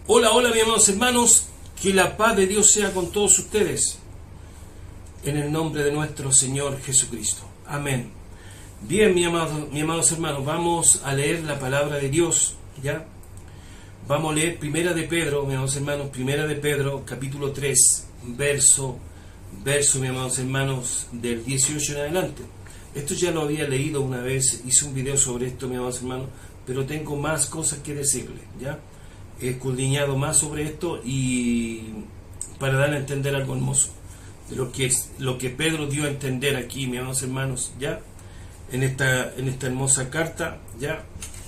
Hola, hola mis amados hermanos, que la paz de Dios sea con todos ustedes, en el nombre de nuestro Señor Jesucristo. Amén. Bien, mis amados hermanos, vamos a leer la palabra de Dios, ¿ya? Vamos a leer Primera de Pedro, mis amados hermanos, Primera de Pedro, capítulo 3, verso, mis amados hermanos, del 18 en adelante. Esto ya lo había leído una vez, hice un video sobre esto, mis amados hermanos, pero tengo más cosas que decirles, ¿ya? He escudriñado más sobre esto y para dar a entender algo hermoso de lo que Pedro dio a entender aquí, mis amados hermanos, ya en esta hermosa carta, ya,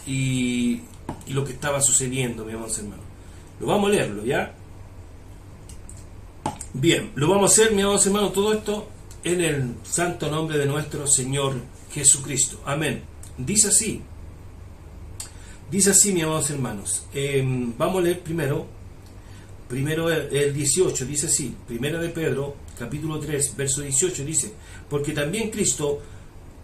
y lo que estaba sucediendo, mis amados hermanos. Lo vamos a leerlo, ya. Bien, lo vamos a hacer, mis amados hermanos, todo esto en el santo nombre de nuestro Señor Jesucristo. Amén. Dice así, mis amados hermanos. Vamos a leer primero el 18, dice así, Primera de Pedro, capítulo 3, verso 18, dice: porque también Cristo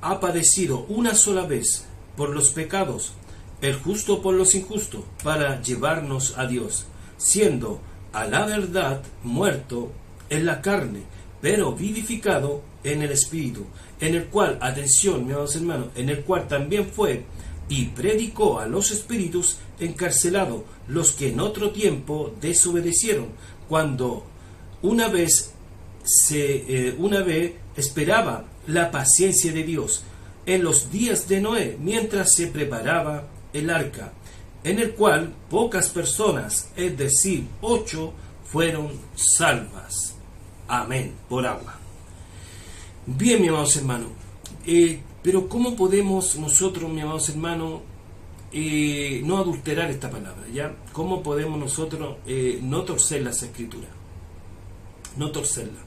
ha padecido una sola vez por los pecados, el justo por los injustos, para llevarnos a Dios, siendo a la verdad muerto en la carne, pero vivificado en el Espíritu, en el cual, atención, mis amados hermanos, en el cual también fue y predicó a los espíritus encarcelados, los que en otro tiempo desobedecieron, cuando una vez esperaba la paciencia de Dios en los días de Noé, mientras se preparaba el arca, en el cual pocas personas, es decir, 8, fueron salvas. Amén. Por agua. Bien, mis amados hermanos, pero ¿cómo podemos nosotros, mis amados hermanos, no adulterar esta palabra? ¿Ya? ¿Cómo podemos nosotros no torcer las escrituras? No torcerlas,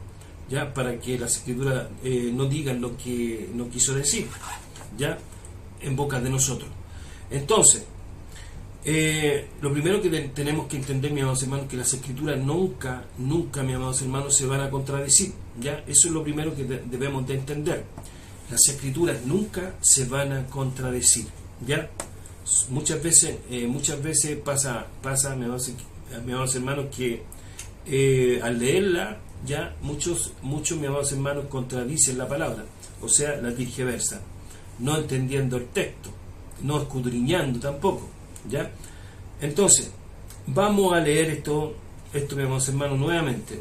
¿ya? Para que las escrituras no digan lo que no quiso decir, ¿ya? En boca de nosotros. Entonces, lo primero que tenemos que entender, mis amados hermanos, que las escrituras nunca, mis amados hermanos, se van a contradecir, ¿ya? Eso es lo primero que debemos de entender. Las escrituras nunca se van a contradecir, ¿ya? Muchas veces pasa, mis amados hermanos, que al leerla, ya muchos, mis amados hermanos, contradicen la palabra, o sea, la tergiversan, no entendiendo el texto, no escudriñando tampoco, ¿ya? Entonces, vamos a leer esto, mis amados hermanos, nuevamente,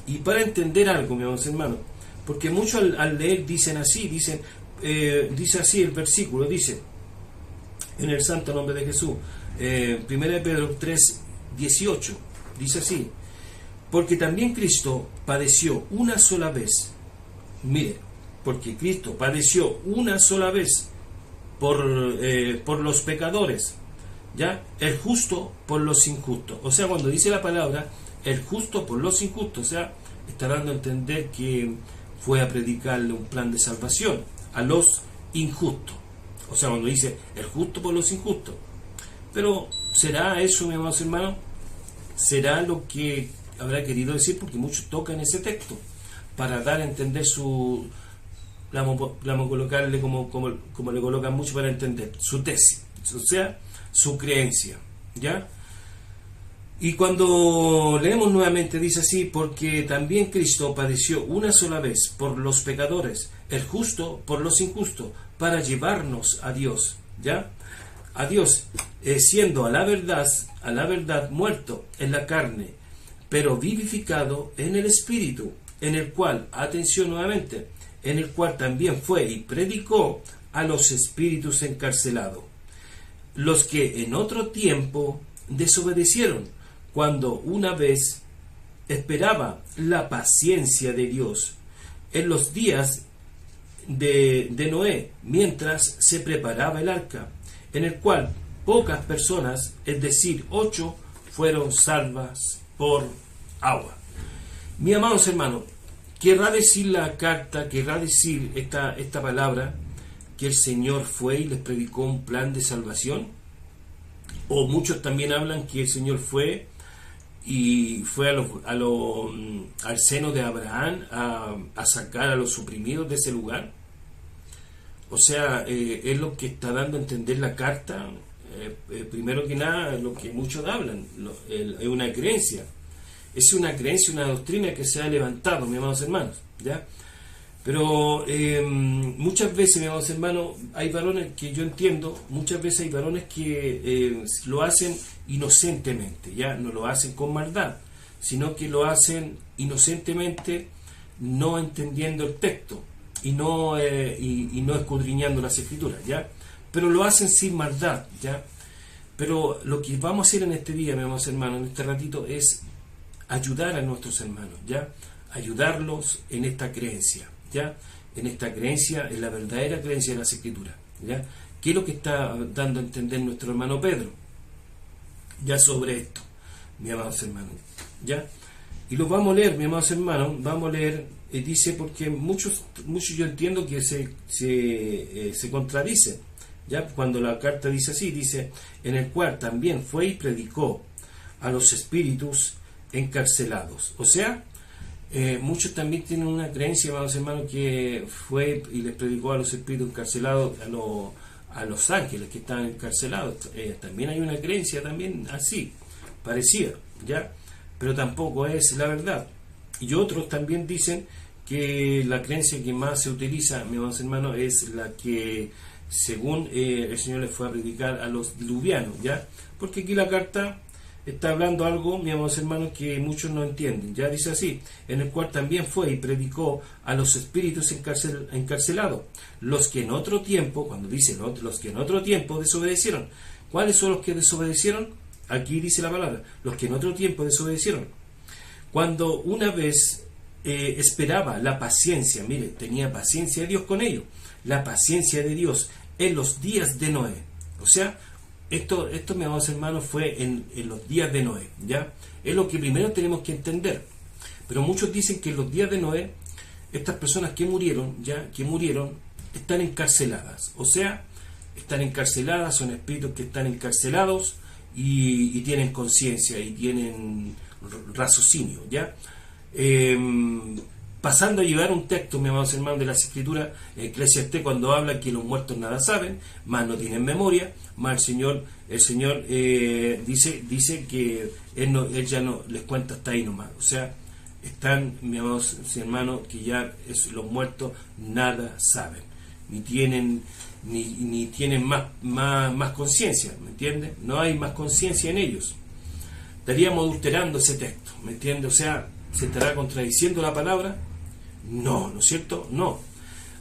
y para entender algo, mis amados hermanos, porque muchos al leer dice así el versículo, dice, en el santo nombre de Jesús, 1 de Pedro 3, 18, dice así: porque también Cristo padeció una sola vez, mire, porque Cristo padeció una sola vez por los pecadores, ¿ya? El justo por los injustos. O sea, cuando dice la palabra el justo por los injustos, o sea, está dando a entender que fue a predicarle un plan de salvación a los injustos. O sea, cuando dice el justo por los injustos. Pero ¿será eso, mis amados hermanos? ¿Será lo que habrá querido decir? Porque muchos tocan ese texto para dar a entender vamos a colocarle como le colocan mucho para entender su tesis, o sea, su creencia, ¿ya? Y cuando leemos nuevamente dice así: porque también Cristo padeció una sola vez por los pecadores, el justo por los injustos, para llevarnos a Dios, ¿ya? A Dios, siendo a la verdad muerto en la carne, pero vivificado en el Espíritu, en el cual, atención nuevamente, en el cual también fue y predicó a los espíritus encarcelados, los que en otro tiempo desobedecieron, cuando una vez esperaba la paciencia de Dios en los días de Noé, mientras se preparaba el arca, en el cual pocas personas, es decir, 8, fueron salvas por agua. Mis amados hermanos, querrá decir la carta, querrá decir esta palabra, que el Señor fue y les predicó un plan de salvación. O muchos también hablan que el Señor fue y fue al seno de Abraham a sacar a los oprimidos de ese lugar. O sea, es lo que está dando a entender la carta, primero que nada, lo que muchos hablan, es una creencia. Es una creencia, una doctrina que se ha levantado, mis amados hermanos, ¿ya? Pero muchas veces, mis amados hermanos, hay varones que yo entiendo, muchas veces hay varones que lo hacen inocentemente, ya no lo hacen con maldad, sino que lo hacen inocentemente, no entendiendo el texto y no escudriñando las escrituras, ya, pero lo hacen sin maldad, ya. Pero lo que vamos a hacer en este día, mis amados hermanos, en este ratito, es ayudar a nuestros hermanos, ya, ayudarlos en esta creencia, ya, en esta creencia, en la verdadera creencia de las escrituras, ya. ¿Qué es lo que está dando a entender nuestro hermano Pedro ya sobre esto, mis amados hermanos? ¿Ya? Y lo vamos a leer, mis amados hermanos, vamos a leer, dice, porque muchos yo entiendo que se contradicen, ¿ya? Cuando la carta dice así, dice, en el cual también fue y predicó a los espíritus encarcelados. O sea, muchos también tienen una creencia, amados hermanos, que fue y les predicó a los espíritus encarcelados, a los ángeles que estaban encarcelados. También hay una creencia también así, parecida, ¿ya? Pero tampoco es la verdad. Y otros también dicen que la creencia que más se utiliza, mis amados hermanos, es la que según el Señor les fue a predicar a los diluvianos, ¿ya? Porque aquí la carta está hablando algo, mis amados hermanos, que muchos no entienden. Ya dice así, en el cual también fue y predicó a los espíritus encarcelados, los que en otro tiempo, cuando dice los que en otro tiempo desobedecieron. ¿Cuáles son los que desobedecieron? Aquí dice la palabra, los que en otro tiempo desobedecieron. Cuando una vez esperaba la paciencia, mire, tenía paciencia de Dios con ellos, la paciencia de Dios en los días de Noé. O sea, esto mis amados hermanos, fue en los días de Noé, ¿ya? Es lo que primero tenemos que entender. Pero muchos dicen que en los días de Noé, estas personas que murieron, están encarceladas. O sea, están encarceladas, son espíritus que están encarcelados y tienen conciencia y tienen raciocinio, ¿ya? Pasando a llevar un texto, mis amados hermanos, de las Escrituras, Eclesiastés, cuando habla que los muertos nada saben, más no tienen memoria, más el Señor dice que él ya no les cuenta hasta ahí nomás. O sea, están, mis amados hermanos, que ya los muertos nada saben, ni tienen más conciencia, ¿me entiendes? No hay más conciencia en ellos. Estaríamos adulterando ese texto, ¿me entiendes? O sea, ¿se estará contradiciendo la palabra? No, ¿no es cierto? No.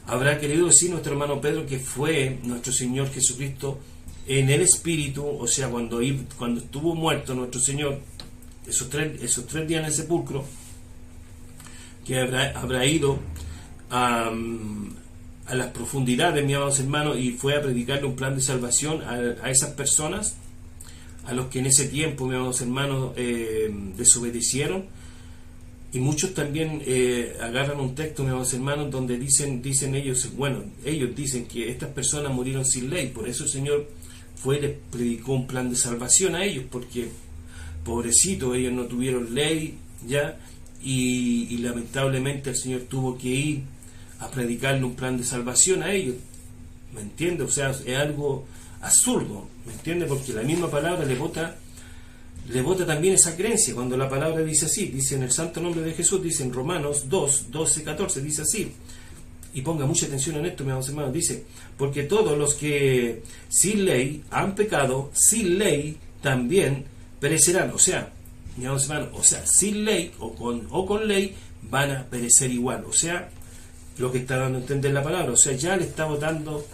Habrá querido decir nuestro hermano Pedro que fue nuestro Señor Jesucristo en el Espíritu, o sea, cuando estuvo muerto nuestro Señor, esos tres días en el sepulcro, que habrá ido a las profundidades, mis amados hermanos, y fue a predicarle un plan de salvación a esas personas, a los que en ese tiempo, mis amados hermanos, desobedecieron. Y muchos también agarran un texto, mis amados hermanos, donde dicen ellos, ellos dicen que estas personas murieron sin ley, por eso el Señor fue y les predicó un plan de salvación a ellos, porque pobrecitos, ellos no tuvieron ley, ya, y lamentablemente el Señor tuvo que ir a predicarle un plan de salvación a ellos, ¿me entiende? O sea, es algo absurdo, ¿me entiende? Porque la misma palabra le bota también esa creencia. Cuando la palabra dice así, dice en el santo nombre de Jesús, dice en Romanos 2, 12, 14, dice así, y ponga mucha atención en esto, mis amados hermanos, dice, porque todos los que sin ley han pecado, sin ley también perecerán. O sea, mis amados hermanos, o sea, sin ley o con ley van a perecer igual. O sea, lo que está dando a entender la palabra, o sea, ya le está votando,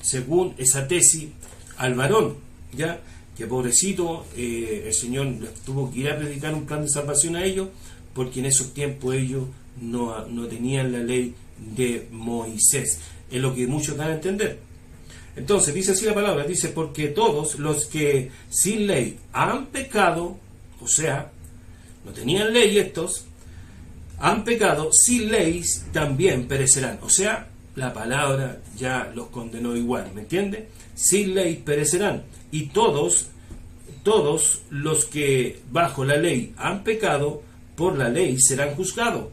según esa tesis, al varón, ya, que pobrecito, el Señor les tuvo que ir a predicar un plan de salvación a ellos, porque en esos tiempos ellos no tenían la ley de Moisés. Es lo que muchos dan a entender. Entonces, dice así la palabra, dice, porque todos los que sin ley han pecado, o sea, no tenían ley estos, han pecado, sin ley también perecerán. O sea, la palabra ya los condenó igual, ¿me entiende? Sin ley perecerán. Y todos los que bajo la ley han pecado, por la ley serán juzgados.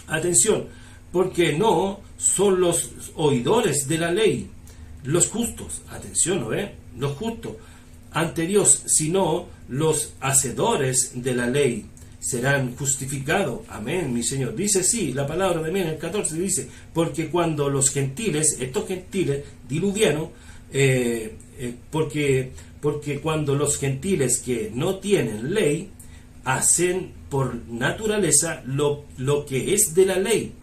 Atención, porque no son los oidores de la ley los justos. Atención, ¿no ve? los justos ante Dios, sino los hacedores de la ley serán justificados. Amén, mi Señor. Dice sí, la palabra de amén, el 14 dice, porque cuando los gentiles, estos gentiles diluvianos, porque cuando los gentiles que no tienen ley hacen por naturaleza lo que es de la ley,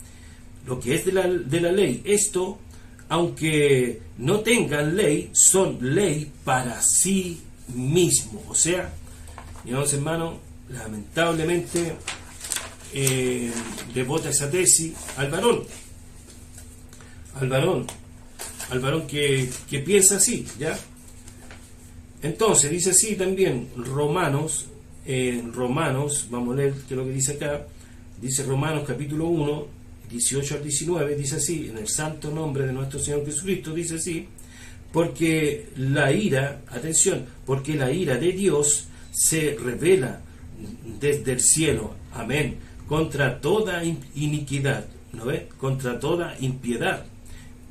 lo que es de la ley, esto, aunque no tengan ley, son ley para sí mismo. O sea, mis amados hermanos, lamentablemente devota esa tesis al varón que piensa así, ¿ya? Entonces dice así también Romanos, vamos a leer qué es lo que dice acá. Dice Romanos capítulo 1, 18 al 19, dice así, en el santo nombre de nuestro Señor Jesucristo, dice así, porque la ira, atención, porque la ira de Dios se revela desde el cielo, amén, contra toda iniquidad, ¿no ves? Contra toda impiedad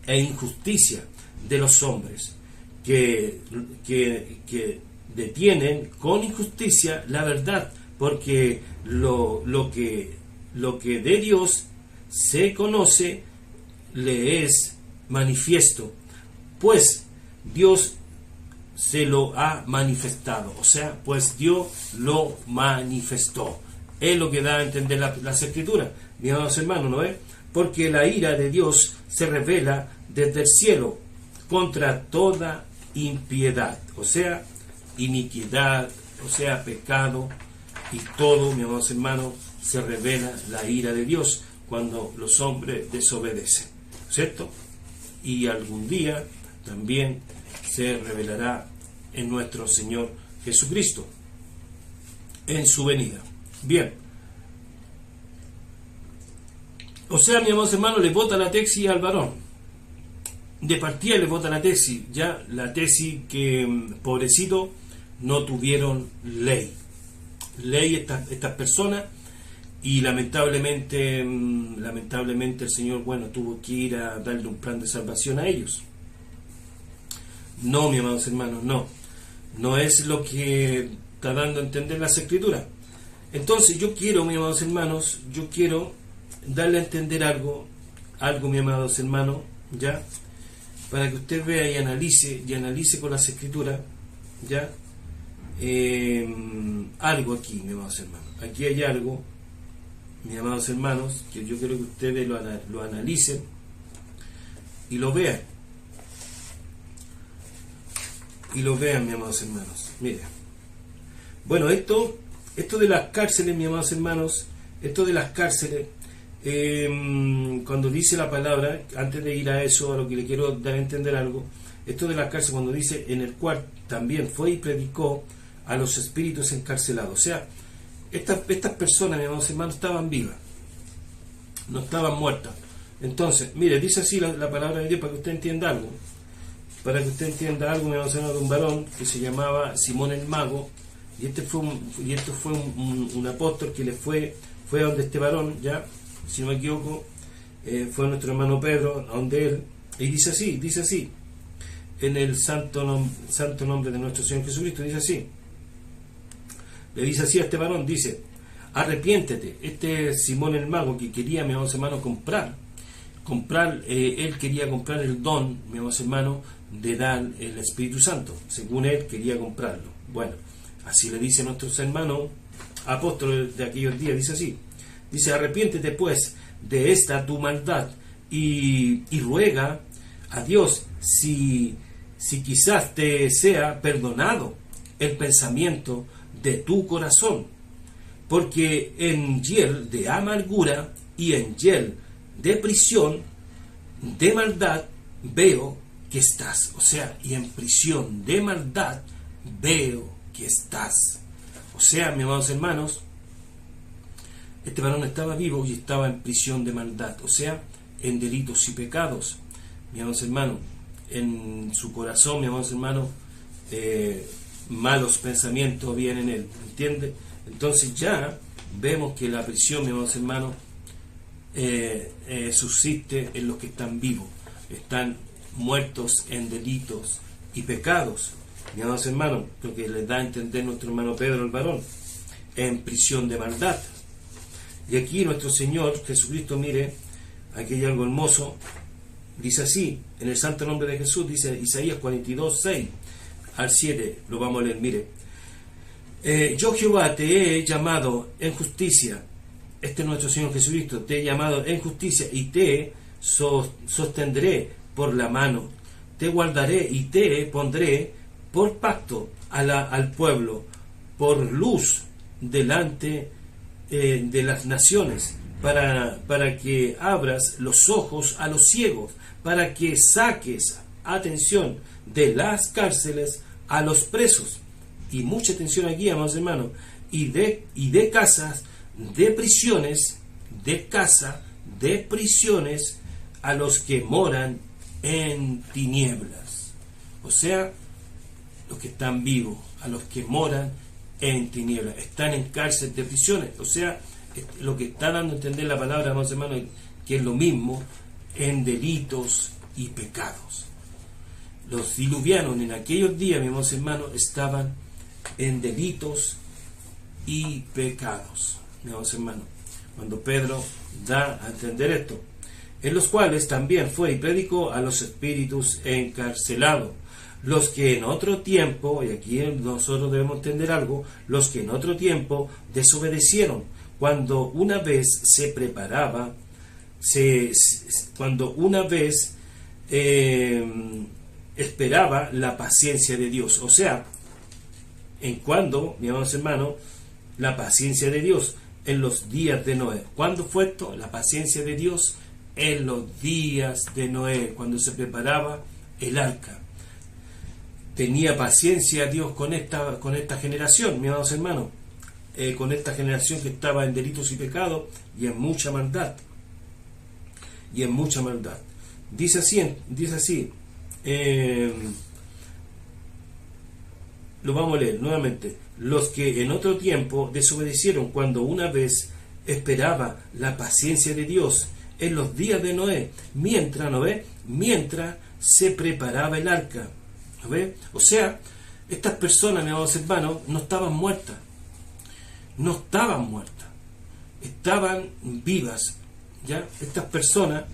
e injusticia de los hombres que detienen con injusticia la verdad, porque lo que de Dios se conoce le es manifiesto, pues Dios se lo ha manifestado, o sea, pues Dios lo manifestó. Es lo que da a entender las escrituras, mis amados hermanos, ¿no es? Porque la ira de Dios se revela desde el cielo contra toda impiedad, o sea, iniquidad, o sea, pecado, y todo, mis amados hermanos, se revela la ira de Dios cuando los hombres desobedecen, ¿cierto? Y algún día también se revelará en nuestro Señor Jesucristo, en su venida. Bien. O sea, mis amados hermanos, le vota la tesis al varón. De partida le vota la tesis, ya la tesis que, pobrecito, no tuvieron ley. Ley estas personas, y lamentablemente el Señor, bueno, tuvo que ir a darle un plan de salvación a ellos. No, mis amados hermanos, no es lo que está dando a entender las escrituras. Entonces mis amados hermanos, yo quiero darle a entender algo, mis amados hermanos, ya, para que usted vea y analice con las escrituras, ya, algo aquí, mis amados hermanos. Aquí hay algo, mis amados hermanos, que yo quiero que ustedes lo analicen y lo vean. Mis amados hermanos. Miren. Bueno, esto de las cárceles, mis amados hermanos, cuando dice la palabra, antes de ir a eso, a lo que le quiero dar a entender algo, esto de las cárceles, cuando dice, en el cual también fue y predicó a los espíritus encarcelados. O sea, estas personas, mis amados hermanos, estaban vivas, no estaban muertas. Entonces, mire, dice así la palabra de Dios, para que usted entienda algo. Para que usted entienda algo, me vamos a hablar de un varón que se llamaba Simón el Mago, y este fue un apóstol que fue a donde este varón, ya, si no me equivoco, fue nuestro hermano Pedro, a donde él, y dice así, en el santo nombre de nuestro Señor Jesucristo, dice así, le dice así a este varón, dice, arrepiéntete. Este Simón el Mago, que quería, mis amados hermanos, comprar, él quería comprar el don, mis amados hermanos, de dar el Espíritu Santo, según él quería comprarlo. Bueno, así le dice a nuestros hermanos apóstoles de aquellos días, dice así, dice, arrepiéntete pues de esta tu maldad y ruega a Dios si quizás te sea perdonado el pensamiento de tu corazón, porque en hiel de amargura y en hiel de prisión de maldad veo que estás. O sea, y en prisión de maldad veo que estás. O sea, mis amados hermanos, este varón estaba vivo y estaba en prisión de maldad, o sea, en delitos y pecados, mis amados hermanos, en su corazón, mis amados hermanos, malos pensamientos vienen en él, ¿entiende? Entonces ya vemos que la prisión, mis amados hermanos, subsiste en los que están vivos, están muertos en delitos y pecados. mis amados hermanos, lo que les da a entender nuestro hermano Pedro el varón, en prisión de maldad. Y aquí nuestro Señor Jesucristo, mire, aquí hay algo hermoso, dice así, en el santo nombre de Jesús, dice Isaías 42, 6 al 7, lo vamos a leer, mire. Yo Jehová te he llamado en justicia, este es nuestro Señor Jesucristo, te he llamado en justicia y te sostendré por la mano, te guardaré y te pondré por pacto al pueblo, por luz delante de las naciones, para que abras los ojos a los ciegos, para que saques, atención, de las cárceles a los presos, y mucha atención aquí, amados hermanos, y de casas, de prisiones, de casa, de prisiones, a los que moran en tinieblas. O sea, los que están vivos, a los que moran en tinieblas, están en cárcel de prisiones. O sea, lo que está dando a entender la palabra, amados hermanos, que es lo mismo, en delitos y pecados. Los diluvianos en aquellos días, mis amados hermanos, estaban en delitos y pecados, mis amados hermanos, cuando Pedro da a entender esto, en los cuales también fue y predicó a los espíritus encarcelados, los que en otro tiempo, y aquí nosotros debemos entender algo, los que en otro tiempo desobedecieron, cuando una vez se preparaba, cuando una vez esperaba la paciencia de Dios. O sea, en cuando, mis amados hermanos, la paciencia de Dios en los días de Noé. ¿Cuándo fue esto? La paciencia de Dios en los días de Noé, cuando se preparaba el arca. Tenía paciencia Dios con esta generación, mis amados hermanos, con esta generación que estaba en delitos y pecados y en mucha maldad. Y en mucha maldad. Dice así, lo vamos a leer nuevamente. Los que en otro tiempo desobedecieron, cuando una vez esperaba la paciencia de Dios en los días de Noé, mientras se preparaba el arca. ¿Ve? O sea, estas personas, mis amados hermanos, no estaban muertas, estaban vivas, ¿ya? Estas personas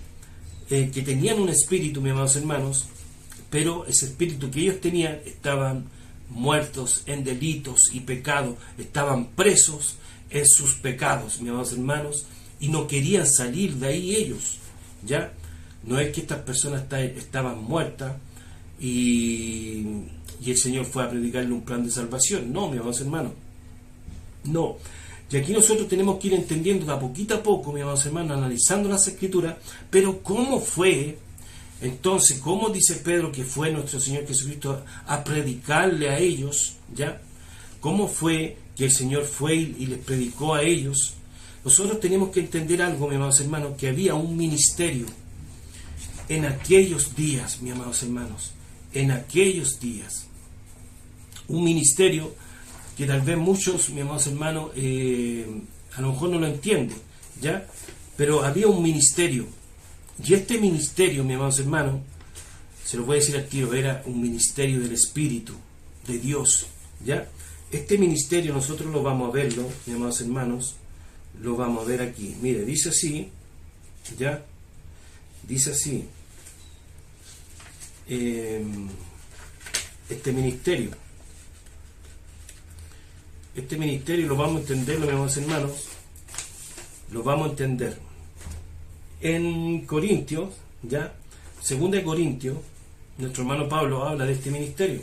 que tenían un espíritu, mis amados hermanos, pero ese espíritu que ellos tenían, estaban muertos en delitos y pecados, estaban presos en sus pecados, mis amados hermanos, y no querían salir de ahí ellos, ¿ya? No es que estas personas estaban muertas y el Señor fue a predicarle un plan de salvación. No, mis amados hermanos, no. Y aquí nosotros tenemos que ir entendiendo de a poco, mis amados hermanos, analizando las Escrituras, pero ¿cómo fue? Entonces, ¿cómo dice Pedro que fue nuestro Señor Jesucristo a predicarle a ellos? ¿Ya? ¿Cómo fue que el Señor fue y les predicó a ellos? Nosotros tenemos que entender algo, mis amados hermanos, que había un ministerio en aquellos días, mis amados hermanos, en aquellos días. Un ministerio que tal vez muchos, mis amados hermanos, a lo mejor no lo entienden, ¿ya? Pero había un ministerio. Y este ministerio, mis amados hermanos, se lo voy a decir al tiro, era un ministerio del Espíritu de Dios, ¿ya? Este ministerio nosotros lo vamos a verlo, mis amados hermanos, lo vamos a ver aquí. Mire, dice así, ¿ya? Dice así, este ministerio lo vamos a entender, mis amados hermanos, lo vamos a entender. En Corintios, ya, 2 Corintios, nuestro hermano Pablo habla de este ministerio.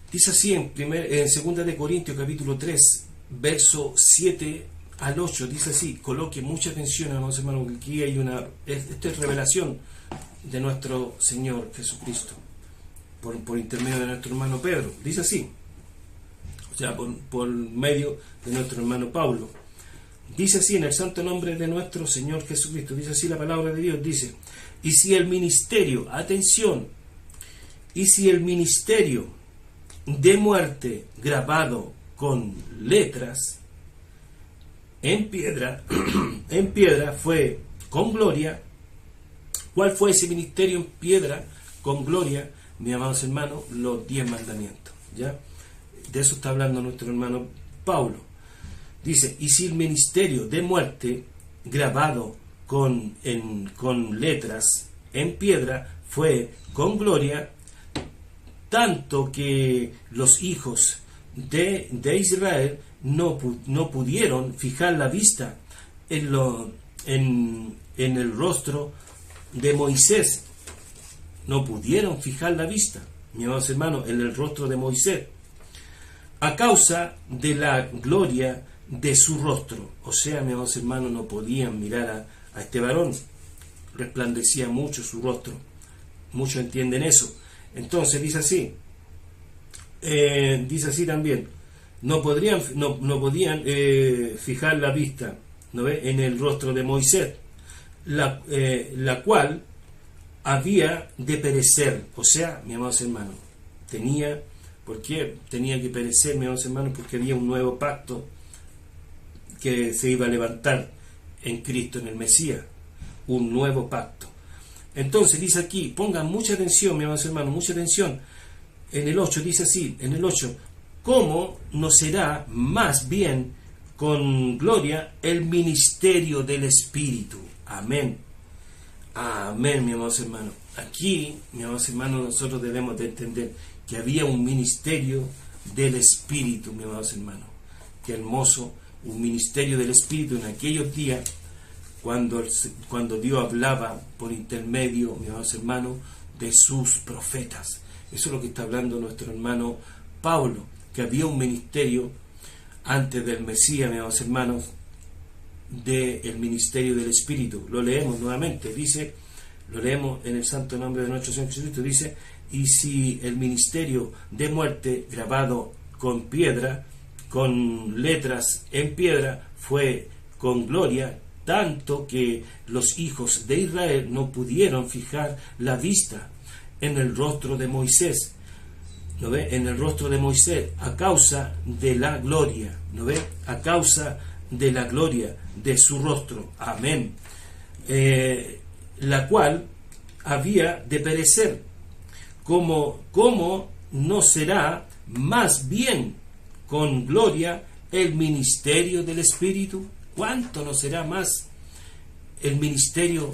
Dice así en 2 Corintios capítulo 3, verso 7 al 8, dice así, coloque mucha atención, hermanos hermanos, que aquí hay esta es revelación de nuestro Señor Jesucristo, por intermedio de nuestro hermano Pedro. Dice así, o sea, por medio de nuestro hermano Pablo. Dice así, en el santo nombre de nuestro Señor Jesucristo, dice así la palabra de Dios, dice, y si el ministerio, atención, y si el ministerio de muerte grabado con letras en piedra fue con gloria, ¿cuál fue ese ministerio en piedra con gloria? mis amados hermanos, los 10 mandamientos, ¿ya? De eso está hablando nuestro hermano Pablo. Dice, y si el ministerio de muerte grabado con letras en piedra fue con gloria, tanto que los hijos de Israel no pudieron fijar la vista en el rostro de Moisés. No pudieron fijar la vista, mis amados hermanos, en el rostro de Moisés, a causa de la gloria de su rostro. O sea, mis amados hermanos, no podían mirar a este varón. Resplandecía mucho su rostro. Muchos entienden eso. Entonces dice así también, no podían fijar la vista, ¿no ve?, en el rostro de Moisés, la cual había de perecer. O sea, mis amados hermanos, ¿por qué tenía que perecer, mis amados hermanos? Porque había un nuevo pacto que se iba a levantar en Cristo, en el Mesías, un nuevo pacto. Entonces dice aquí, pongan mucha atención, mis amados hermanos, mucha atención. En el 8 dice así, en el 8, ¿cómo no será más bien con gloria el ministerio del Espíritu? Amén. Amén, mis amados hermanos. Aquí, mis amados hermanos, nosotros debemos de entender que había un ministerio del Espíritu, mis amados hermanos. Qué hermoso, un ministerio del Espíritu en aquellos días, cuando Dios hablaba por intermedio, mis amados hermanos, de sus profetas. Eso es lo que está hablando nuestro hermano Pablo, que había un ministerio antes del Mesías, mis amados hermanos, del ministerio del Espíritu. Lo leemos nuevamente, lo leemos en el santo nombre de nuestro Señor Jesucristo, dice, y si el ministerio de muerte grabado con piedra, con letras en piedra, fue con gloria, tanto que los hijos de Israel no pudieron fijar la vista en el rostro de Moisés, ¿no ve?, en el rostro de Moisés, a causa de la gloria, ¿no ve?, a causa de la gloria de su rostro. Amén. La cual había de perecer. ¿Cómo no será más bien con gloria el ministerio del Espíritu? ¿Cuánto no será más el ministerio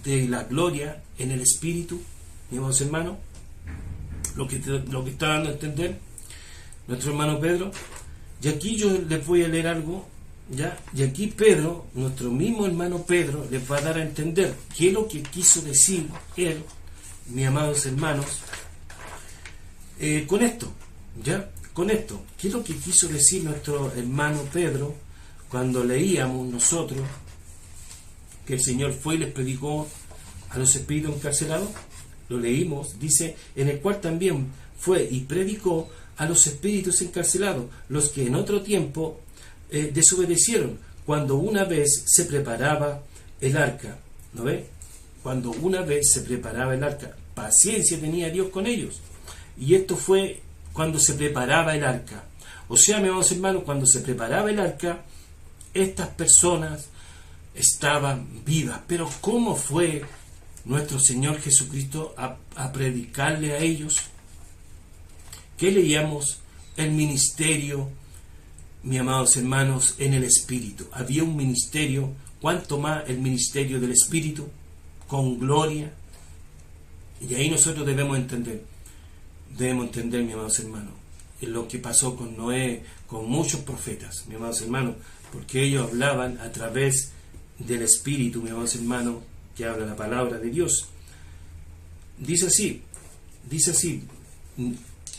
de la gloria en el Espíritu, mis amados hermanos? Lo que está dando a entender nuestro hermano Pedro. Y aquí yo les voy a leer algo, ¿ya? Y aquí Pedro, nuestro mismo hermano Pedro, les va a dar a entender qué es lo que quiso decir él, mis amados hermanos, con esto, ¿ya? Con esto, ¿qué es lo que quiso decir nuestro hermano Pedro cuando leíamos nosotros que el Señor fue y les predicó a los espíritus encarcelados? Lo leímos, dice, en el cual también fue y predicó a los espíritus encarcelados, los que en otro tiempo desobedecieron, cuando una vez se preparaba el arca. ¿No ve? Cuando una vez se preparaba el arca, paciencia tenía Dios con ellos. Y esto fue cuando se preparaba el arca. O sea, mis amados hermanos, cuando se preparaba el arca, estas personas estaban vivas. Pero ¿cómo fue nuestro Señor Jesucristo a predicarle a ellos? ¿Qué leíamos? El ministerio, mis amados hermanos, en el Espíritu. Había un ministerio, cuanto más el ministerio del Espíritu, con gloria. Y ahí nosotros debemos entender, mis amados hermanos, lo que pasó con Noé, con muchos profetas, mis amados hermanos, porque ellos hablaban a través del Espíritu, mis amados hermanos, que habla la palabra de Dios. Dice así,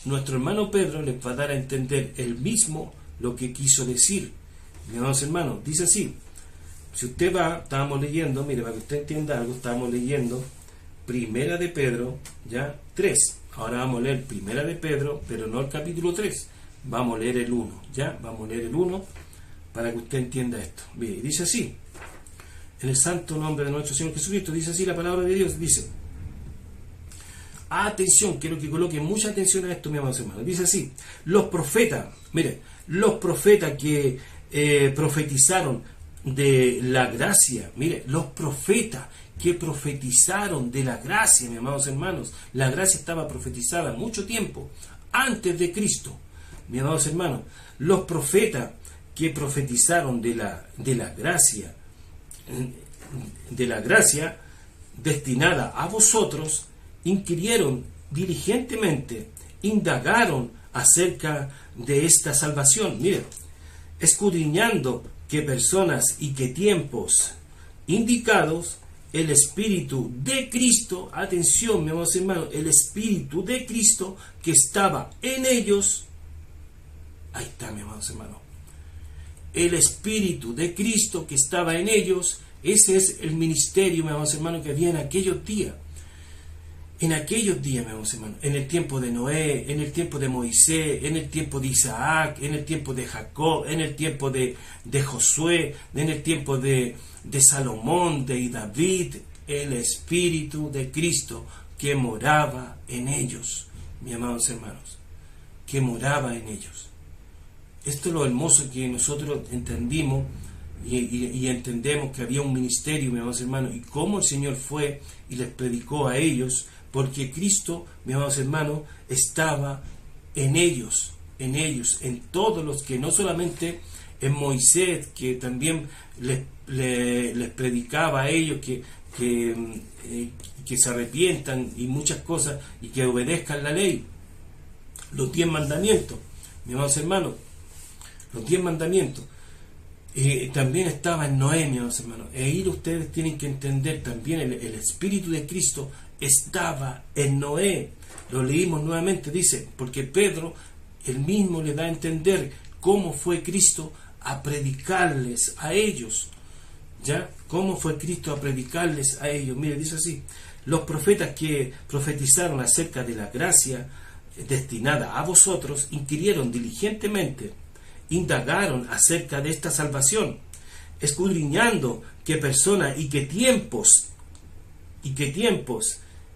nuestro hermano Pedro les va a dar a entender él mismo lo que quiso decir, mis amados hermanos. Dice así, si usted va, estábamos leyendo, mire, para que usted entienda algo, estábamos leyendo Primera de Pedro, ya, 3. Ahora vamos a leer Primera de Pedro, pero no el capítulo 3, vamos a leer el 1, ya, vamos a leer el 1 para que usted entienda esto. Bien, dice así, en el santo nombre de nuestro Señor Jesucristo, dice así la palabra de Dios, dice, atención, quiero que coloquen mucha atención a esto, mis amados hermanos. Dice así, los profetas, mire, los profetas que profetizaron de la gracia. Mire, los profetas que profetizaron de la gracia, mis amados hermanos, la gracia estaba profetizada mucho tiempo antes de Cristo, mis amados hermanos. Los profetas que profetizaron de la gracia destinada a vosotros, inquirieron diligentemente, indagaron acerca de esta salvación. Miren, escudriñando qué personas y qué tiempos indicados, el Espíritu de Cristo, atención, mis amados hermanos, el Espíritu de Cristo que estaba en ellos, ahí está, mis amados hermanos, el Espíritu de Cristo que estaba en ellos, ese es el ministerio, mis amados hermanos, que había en aquellos días. En aquellos días, mis amados hermanos, en el tiempo de Noé, en el tiempo de Moisés, en el tiempo de Isaac, en el tiempo de Jacob, en el tiempo de Josué, en el tiempo de Salomón, de David, el Espíritu de Cristo que moraba en ellos, mis amados hermanos, que moraba en ellos. Esto es lo hermoso que nosotros entendimos y entendemos, que había un ministerio, mis amados hermanos, y cómo el Señor fue y les predicó a ellos, porque Cristo, mis amados hermanos, estaba en ellos, en todos los que, no solamente en Moisés, que también les predicaba a ellos que se arrepientan y muchas cosas, y que obedezcan la ley, los 10 mandamientos, mis amados hermanos, los 10 mandamientos. También estaba en Noé, mis amados hermanos. Y ustedes tienen que entender también el Espíritu de Cristo estaba en Noé. Lo leímos nuevamente, dice, porque Pedro, él mismo le da a entender cómo fue Cristo a predicarles a ellos. ¿Ya? ¿Cómo fue Cristo a predicarles a ellos? Mire, dice así: los profetas que profetizaron acerca de la gracia destinada a vosotros, inquirieron diligentemente, indagaron acerca de esta salvación, escudriñando qué persona y qué tiempos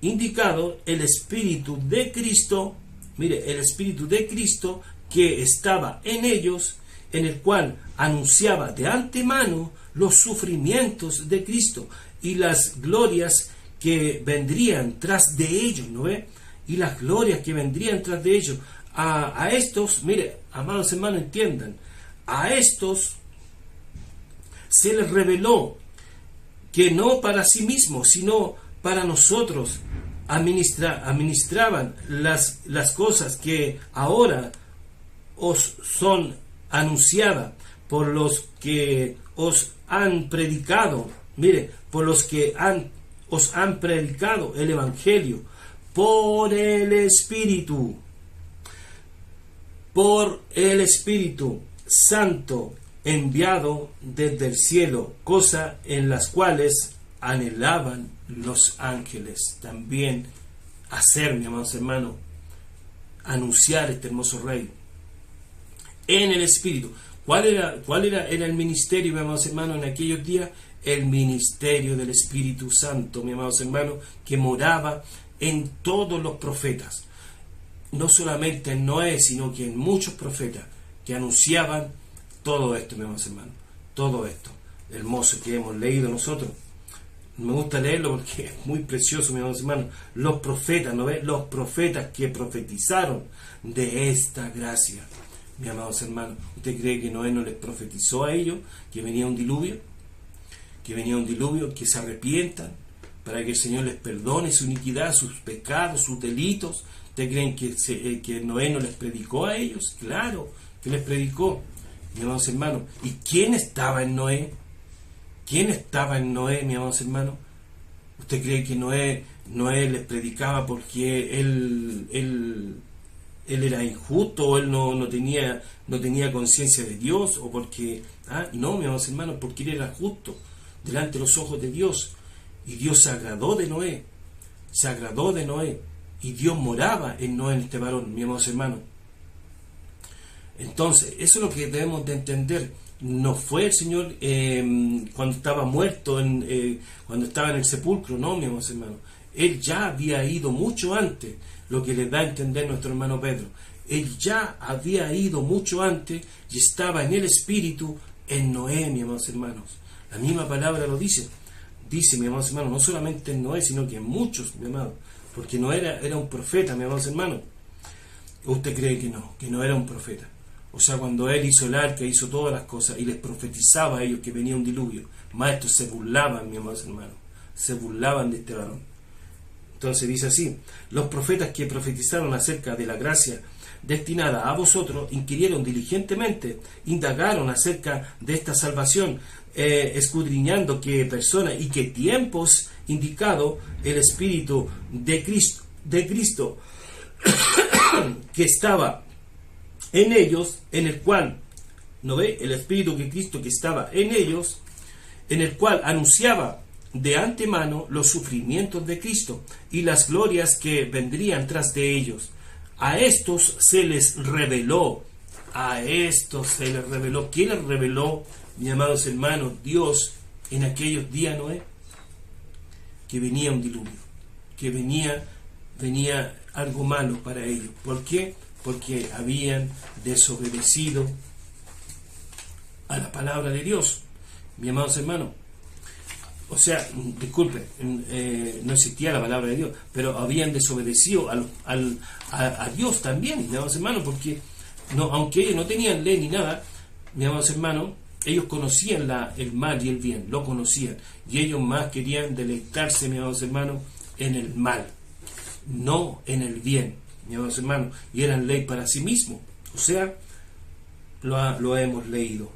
indicado el Espíritu de Cristo, mire, el Espíritu de Cristo que estaba en ellos, en el cual anunciaba de antemano los sufrimientos de Cristo y las glorias que vendrían tras de ellos, ¿no ve? Y las glorias que vendrían tras de ellos. A estos, mire, amados hermanos, entiendan, a estos se les reveló que no para sí mismos, sino para nosotros administraban las cosas que ahora os son anunciadas por los que os han predicado, mire, por los que os han predicado el Evangelio, por el Espíritu Santo enviado desde el cielo, cosa en las cuales anhelaban los ángeles también hacer, mis amados hermanos, anunciar este hermoso rey en el Espíritu. ¿Cuál era el ministerio, mis amados hermanos, en aquellos días? El ministerio del Espíritu Santo, mis amados hermanos, que moraba en todos los profetas, no solamente en Noé, sino que en muchos profetas que anunciaban todo esto, mis amados hermanos, todo esto hermoso que hemos leído nosotros. Me gusta leerlo porque es muy precioso, mis amados hermanos. Los profetas, ¿no ves? Los profetas que profetizaron de esta gracia, mis amados hermanos. ¿Usted cree que Noé no les profetizó a ellos que venía un diluvio? Que venía un diluvio, que se arrepientan para que el Señor les perdone su iniquidad, sus pecados, sus delitos. ¿Ustedes creen que Noé no les predicó a ellos? Claro que les predicó, mis amados hermanos. ¿Y quién estaba en Noé? ¿Quién estaba en Noé, mis amados hermanos? ¿Usted cree que Noé les predicaba porque él era injusto, o él no tenía conciencia de Dios, o porque... No, mis amados hermanos, porque él era justo delante de los ojos de Dios, y Dios se agradó de Noé, y Dios moraba en Noé, en este varón, mis amados hermanos. Entonces, eso es lo que debemos de entender. No fue el Señor cuando estaba muerto, cuando estaba en el sepulcro, no, mis amados hermanos. Él ya había ido mucho antes, lo que le da a entender nuestro hermano Pedro. Él ya había ido mucho antes y estaba en el Espíritu en Noé, mis amados hermanos. La misma palabra lo dice. Dice, mis amados hermanos, no solamente en Noé, sino que en muchos, mi amado. Porque Noé era un profeta, mis amados hermanos. ¿Usted cree que no era un profeta? O sea, cuando él hizo el arca, hizo todas las cosas y les profetizaba a ellos que venía un diluvio, más estos se burlaban, mis amados hermanos, se burlaban de este varón. Entonces dice así: los profetas que profetizaron acerca de la gracia destinada a vosotros inquirieron diligentemente, indagaron acerca de esta salvación, escudriñando qué personas y qué tiempos indicado el Espíritu de Cristo que estaba en ellos, en el cual, ¿no ve? El Espíritu de Cristo que estaba en ellos, en el cual anunciaba de antemano los sufrimientos de Cristo y las glorias que vendrían tras de ellos. A estos se les reveló. ¿Quién les reveló, mis amados hermanos? Dios en aquellos días, ¿no es? Que venía un diluvio, que venía algo malo para ellos. ¿Por qué? Porque habían desobedecido a la palabra de Dios, mis amados hermanos. O sea, disculpe, no existía la palabra de Dios, pero habían desobedecido a Dios también, mis amados hermanos, porque aunque ellos no tenían ley ni nada, mis amados hermanos, ellos conocían el mal y el bien, lo conocían, y ellos más querían deleitarse, mis amados hermanos, en el mal, no en el bien, mis amados hermanos, y eran ley para sí mismos. O sea, lo hemos leído,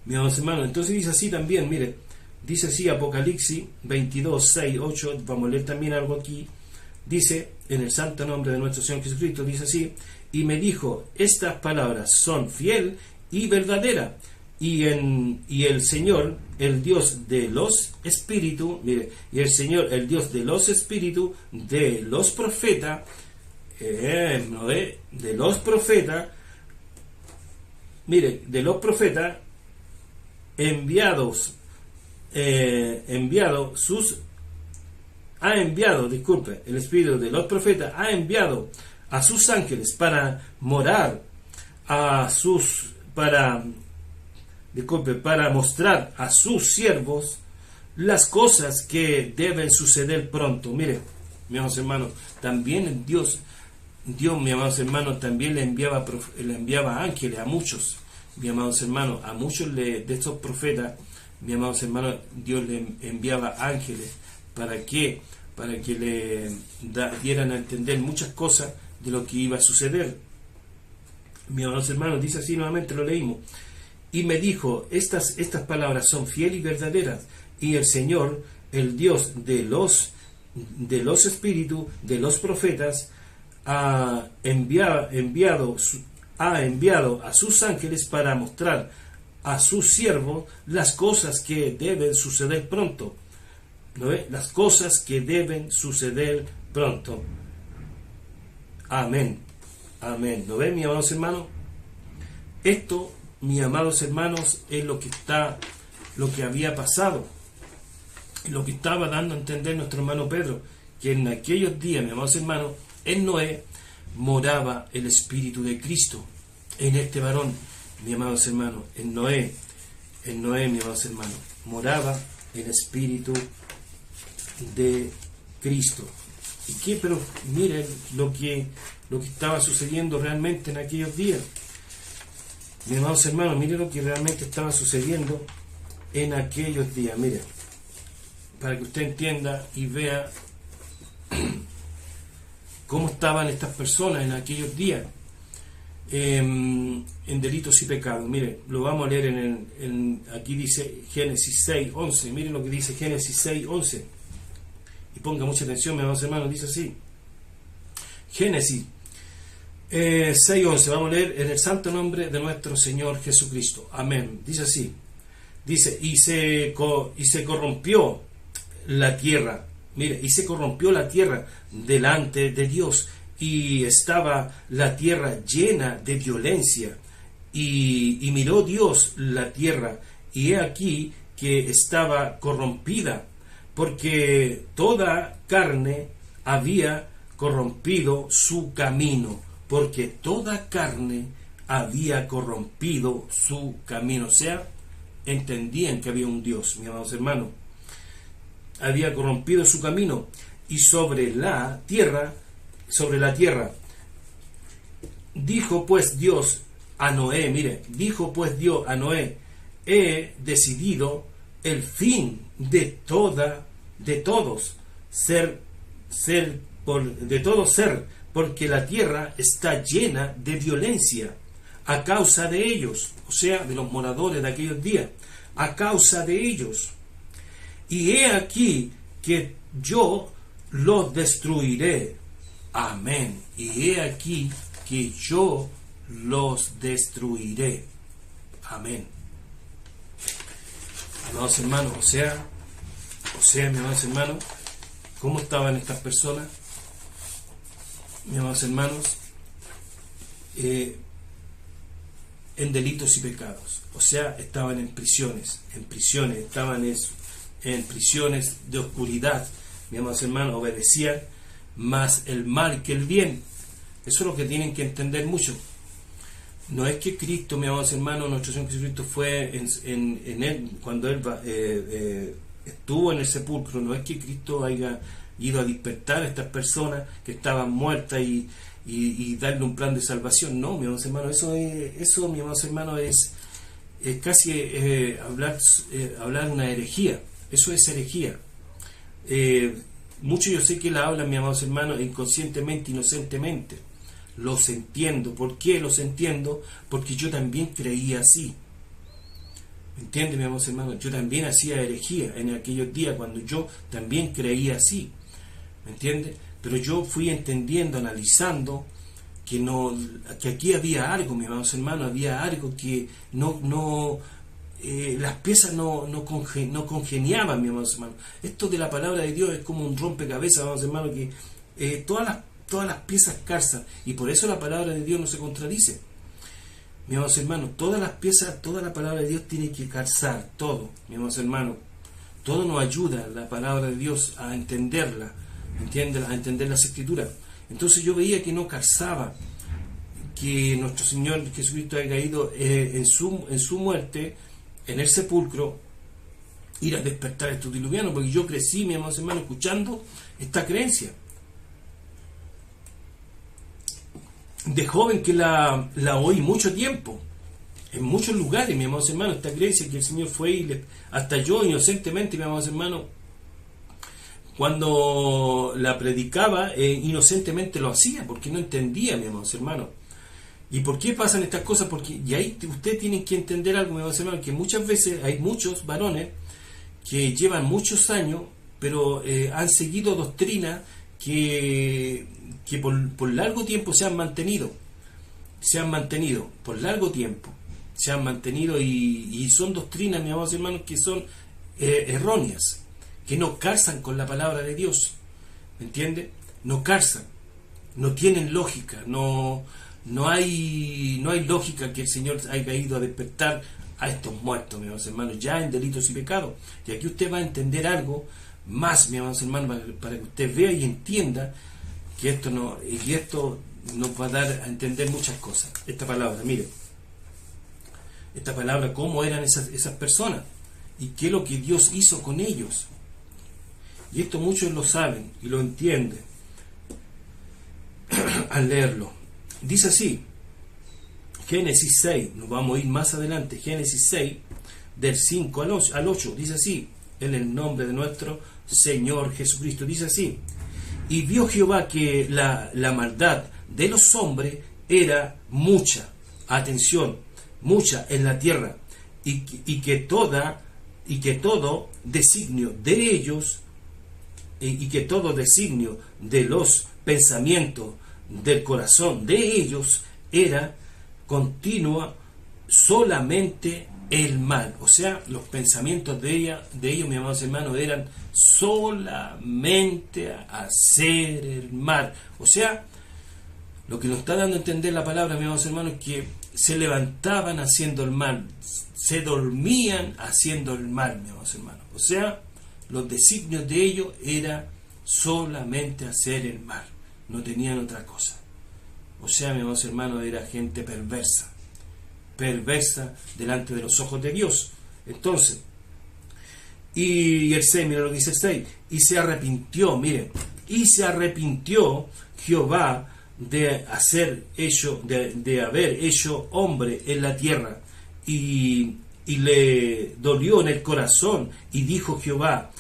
mis amados hermanos. Entonces dice así también, mire, dice así Apocalipsis 22, 6, 8, vamos a leer también algo aquí. Dice, en el santo nombre de nuestro Señor Jesucristo, dice así: y me dijo, estas palabras son fiel y verdadera, y el Señor, el Dios de los espíritus, mire, y el Señor, el Dios de los espíritus, de los profetas, de los profetas, mire, de los profetas enviados, el Espíritu de los profetas ha enviado a sus ángeles para morar para mostrar a sus siervos las cosas que deben suceder pronto. Mire, mis amados hermanos, también Dios, mis amados hermanos, también le enviaba ángeles a muchos, mis amados hermanos, a muchos de estos profetas, mis amados hermanos, Dios le enviaba ángeles para que le dieran a entender muchas cosas de lo que iba a suceder. Mis amados hermanos, dice así, nuevamente lo leímos: y me dijo, estas palabras son fieles y verdaderas, y el Señor, el Dios de los espíritus, de los profetas, ha enviado a sus ángeles para mostrar a sus siervos las cosas que deben suceder pronto. ¿No ve? Las cosas que deben suceder pronto. Amén. Amén. ¿Lo ven, mis amados hermanos? Esto, mis amados hermanos, es lo que había pasado, lo que estaba dando a entender nuestro hermano Pedro, que en aquellos días, mis amados hermanos, en Noé moraba el Espíritu de Cristo. En este varón, mis amados hermanos, en Noé, mis amados hermanos, moraba el Espíritu de Cristo. Pero miren lo que estaba sucediendo realmente en aquellos días. Mis amados hermanos, miren lo que realmente estaba sucediendo en aquellos días. Miren, para que usted entienda y vea cómo estaban estas personas en aquellos días en delitos y pecados. Miren, lo vamos a leer aquí dice Génesis 6, 11. Miren lo que dice Génesis 6, 11. Y ponga mucha atención, mis amados hermanos, dice así. Génesis 6:11, vamos a leer en el santo nombre de nuestro Señor Jesucristo. Amén. Dice así. Dice, y se corrompió la tierra. Mire, y se corrompió la tierra delante de Dios, y estaba la tierra llena de violencia. Y miró Dios la tierra, y he aquí que estaba corrompida, porque toda carne había corrompido su camino, porque toda carne había corrompido su camino. O sea, entendían que había un Dios, mis amados hermanos. Había corrompido su camino. Y sobre la tierra, dijo pues Dios a Noé, mire, dijo pues Dios a Noé, he decidido el fin de todos ser, porque la tierra está llena de violencia a causa de ellos, o sea, de los moradores de aquellos días, a causa de ellos. Y he aquí que yo los destruiré. Amén. Y he aquí que yo los destruiré. Amén. Amados hermanos, o sea, mis amados hermanos, ¿cómo estaban estas personas? Mis amados hermanos, en delitos y pecados. O sea, estaban en prisiones, estaban en prisiones de oscuridad. Mis amados hermanos, obedecían más el mal que el bien. Eso es lo que tienen que entender mucho. No es que Cristo, mis amados hermanos, nuestro Señor Jesucristo fue en él, cuando él estuvo en el sepulcro, no es que Cristo haya ido a despertar a estas personas que estaban muertas y darle un plan de salvación. No, mis amados hermanos, eso mis amados hermanos, es casi hablar una herejía. Eso es herejía. Muchos yo sé que la hablan, mis amados hermanos, inconscientemente, inocentemente. Los entiendo. ¿Por qué los entiendo? Porque yo también creía así. ¿Me entienden, mis amados hermanos? Yo también hacía herejía en aquellos días cuando yo también creía así. ¿Me entienden? Pero yo fui entendiendo, analizando que aquí había algo, mis amados hermanos, había algo que las piezas no congeniaban, mis amados hermanos. Esto de la palabra de Dios es como un rompecabezas, amados hermanos, que todas las piezas calzan, y por eso la palabra de Dios no se contradice. Mis amados hermanos, todas las piezas, toda la palabra de Dios tiene que calzar, todo, mis amados hermanos. Todo nos ayuda, la palabra de Dios, a entenderla, a entender las Escrituras. Entonces yo veía que no calzaba, que nuestro Señor Jesucristo haya caído en su muerte, en el sepulcro, ir a despertar a estos diluvianos, porque yo crecí, mis amados hermanos, escuchando esta creencia. De joven que la oí mucho tiempo, en muchos lugares, mis amados hermanos, esta creencia que el Señor fue y hasta yo inocentemente, mis amados hermanos, cuando la predicaba, inocentemente lo hacía, porque no entendía, mis amados hermanos. ¿Y por qué pasan estas cosas? Porque, y ahí ustedes tienen que entender algo, mis amados hermanos, que muchas veces hay muchos varones que llevan muchos años, pero han seguido doctrinas que por largo tiempo se han mantenido por largo tiempo, se han mantenido y son doctrinas, mis amados hermanos, que son erróneas, que no calzan con la palabra de Dios. ¿Me entiende? No calzan, no tienen lógica, no hay lógica que el Señor haya ido a despertar a estos muertos, mis amados hermanos, ya en delitos y pecados. Y aquí usted va a entender algo más, mis amados hermanos, para que usted vea y entienda que esto nos va a dar a entender muchas cosas. Esta palabra, mire, cómo eran esas personas y qué es lo que Dios hizo con ellos. Y esto muchos lo saben y lo entienden al leerlo. Dice así, Génesis 6, nos vamos a ir más adelante, Génesis 6, del 5 al 8, dice así, en el nombre de nuestro Señor Jesucristo, dice así: y vio Jehová que la maldad de los hombres era mucha, atención, mucha en la tierra, y que todo designio de ellos, y que todo designio de los pensamientos del corazón de ellos era continua solamente el mal. O sea, los pensamientos de ellos, mis amados hermanos, eran solamente hacer el mal. O sea, lo que nos está dando a entender la palabra, mis amados hermanos, es que se levantaban haciendo el mal, se dormían haciendo el mal, mis amados hermanos. O sea, los designios de ellos era solamente hacer el mal, no tenían otra cosa. O sea, mis amados hermanos, era gente perversa, perversa delante de los ojos de Dios. Entonces, y el 6, mira lo que dice el 6, y se arrepintió, mire, y se arrepintió Jehová de haber hecho hombre en la tierra, y le dolió en el corazón, y dijo Jehová,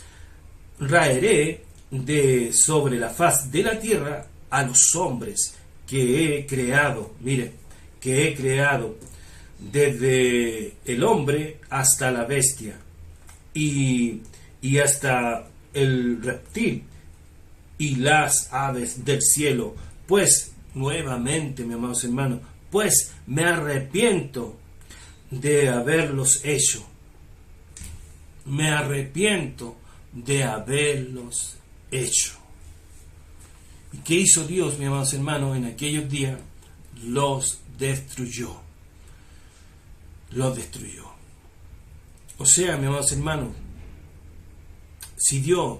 raeré de sobre la faz de la tierra a los hombres que he creado, mire, que he creado, desde el hombre hasta la bestia, y hasta el reptil, y las aves del cielo. Pues, nuevamente, mis amados hermanos, pues me arrepiento de haberlos hecho. Me arrepiento de haberlos hecho. ¿Y qué hizo Dios, mis amados hermanos, en aquellos días? Los destruyó. Los destruyó. O sea, mis amados hermanos, si Dios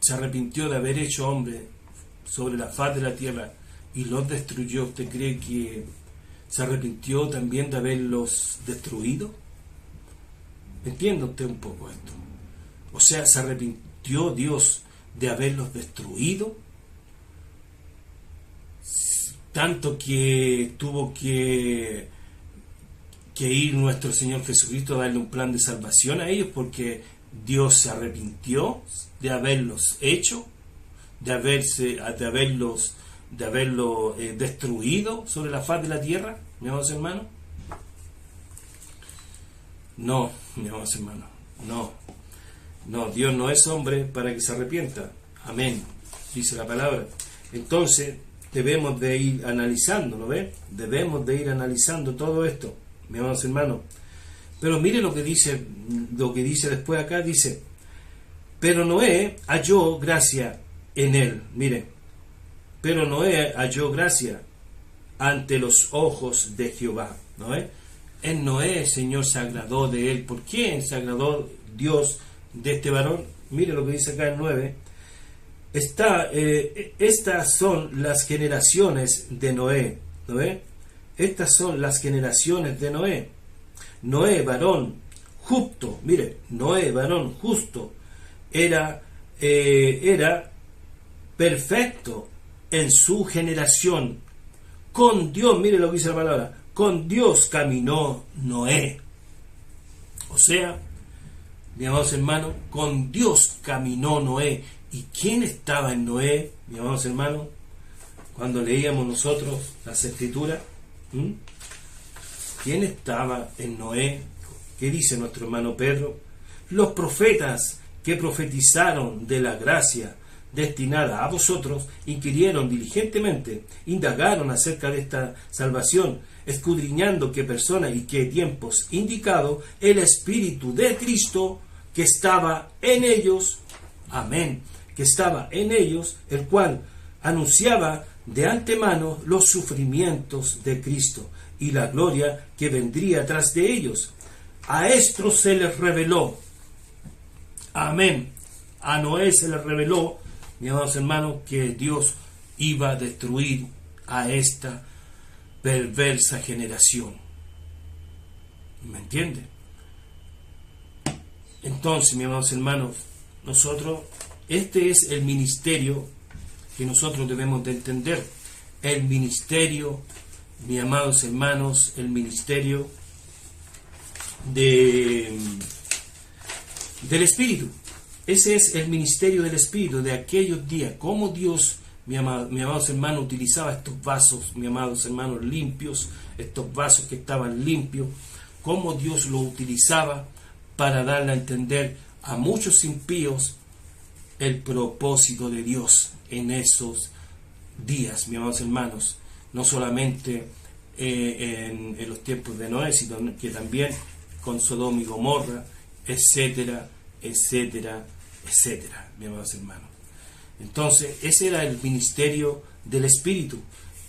se arrepintió de haber hecho hombre sobre la faz de la tierra y los destruyó, ¿usted cree que se arrepintió también de haberlos destruido? ¿Entiende usted un poco esto? O sea, ¿se arrepintió Dios de haberlos destruido? Tanto que tuvo que ir nuestro Señor Jesucristo a darle un plan de salvación a ellos, porque Dios se arrepintió de haberlos hecho, de haberlos destruido sobre la faz de la tierra, mis amados hermanos. No, mis amados hermanos, no, Dios no es hombre para que se arrepienta. Amén, dice la palabra. Entonces debemos de ir analizando, ¿no ve? Debemos de ir analizando todo esto, mis amados hermanos. Pero mire lo que dice después acá, dice, pero Noé halló gracia en él, mire, pero Noé halló gracia ante los ojos de Jehová, ¿no es? En Noé el Señor se agradó de él. ¿Por qué se agradó Dios de este varón? Mire lo que dice acá en 9. Estas son las generaciones de Noé, ¿no es? Estas son las generaciones de Noé. Noé, varón justo, mire, Noé, varón justo, era perfecto en su generación. Con Dios, mire lo que dice la palabra, con Dios caminó Noé. O sea, mis amados hermanos, con Dios caminó Noé. ¿Y quién estaba en Noé, mis amados hermanos? Cuando leíamos nosotros las Escrituras, ¿quién estaba en Noé? ¿Qué dice nuestro hermano Pedro? Los profetas que profetizaron de la gracia destinada a vosotros, inquirieron diligentemente, indagaron acerca de esta salvación, escudriñando qué persona y qué tiempos indicado el Espíritu de Cristo que estaba en ellos, amén, que estaba en ellos, el cual anunciaba de antemano los sufrimientos de Cristo y la gloria que vendría tras de ellos. A estos se les reveló, amén, a Noé se les reveló, mis amados hermanos, que Dios iba a destruir a esta perversa generación. ¿Me entiende? Entonces, mis amados hermanos, nosotros, este es el ministerio que nosotros debemos de entender. El ministerio, mis amados hermanos, el ministerio del Espíritu. Ese es el ministerio del Espíritu de aquellos días. Cómo Dios, mis amados hermanos, utilizaba estos vasos, mis amados hermanos, limpios, estos vasos que estaban limpios. Cómo Dios los utilizaba para darle a entender a muchos impíos el propósito de Dios en esos días, mis amados hermanos. No solamente en los tiempos de Noé, sino que también con Sodoma y Gomorra, etcétera, etcétera, etcétera, mis amados hermanos. Entonces, ese era el ministerio del Espíritu,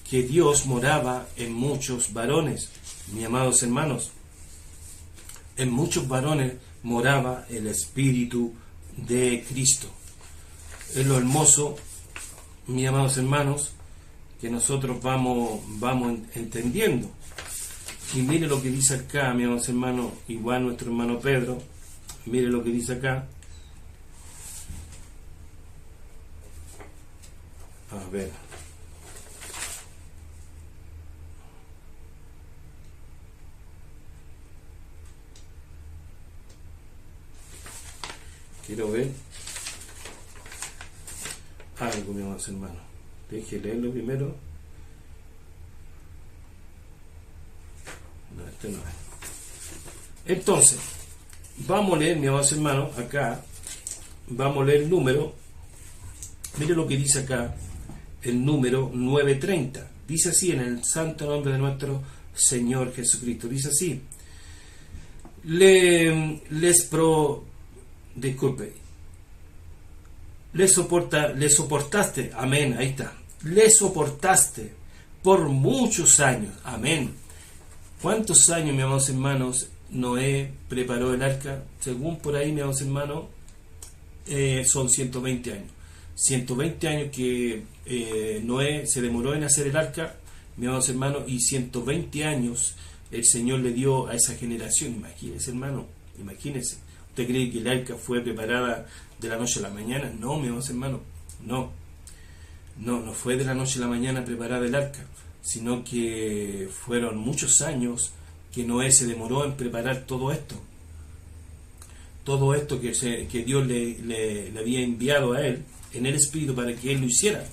que Dios moraba en muchos varones, mis amados hermanos. En muchos varones moraba el Espíritu de Cristo. Es lo hermoso, mis amados hermanos, que nosotros vamos entendiendo. Y mire lo que dice acá, mi amados hermanos, igual nuestro hermano Pedro, mire lo que dice acá. A ver. Quiero ver algo, mi amados hermanos. Deje leerlo primero. No, este no es. Entonces, vamos a leer, mi amados hermanos, acá. Vamos a leer el número. Mire lo que dice acá. El número 930. Dice así en el santo nombre de nuestro Señor Jesucristo. Dice así. Disculpe. Le soportaste. Amén. Ahí está. Le soportaste por muchos años. Amén. ¿Cuántos años, mis amados hermanos, Noé preparó el arca? Según por ahí, mis amados hermanos, son 120 años. 120 años que Noé se demoró en hacer el arca, mis amados hermanos, y 120 años el Señor le dio a esa generación. Imagínense, hermano, imagínense. ¿Usted cree que el arca fue preparada de la noche a la mañana? No, mis amados hermanos, no fue de la noche a la mañana preparada el arca, sino que fueron muchos años que Noé se demoró en preparar todo esto que Dios le había enviado a él en el Espíritu para que él lo hiciera,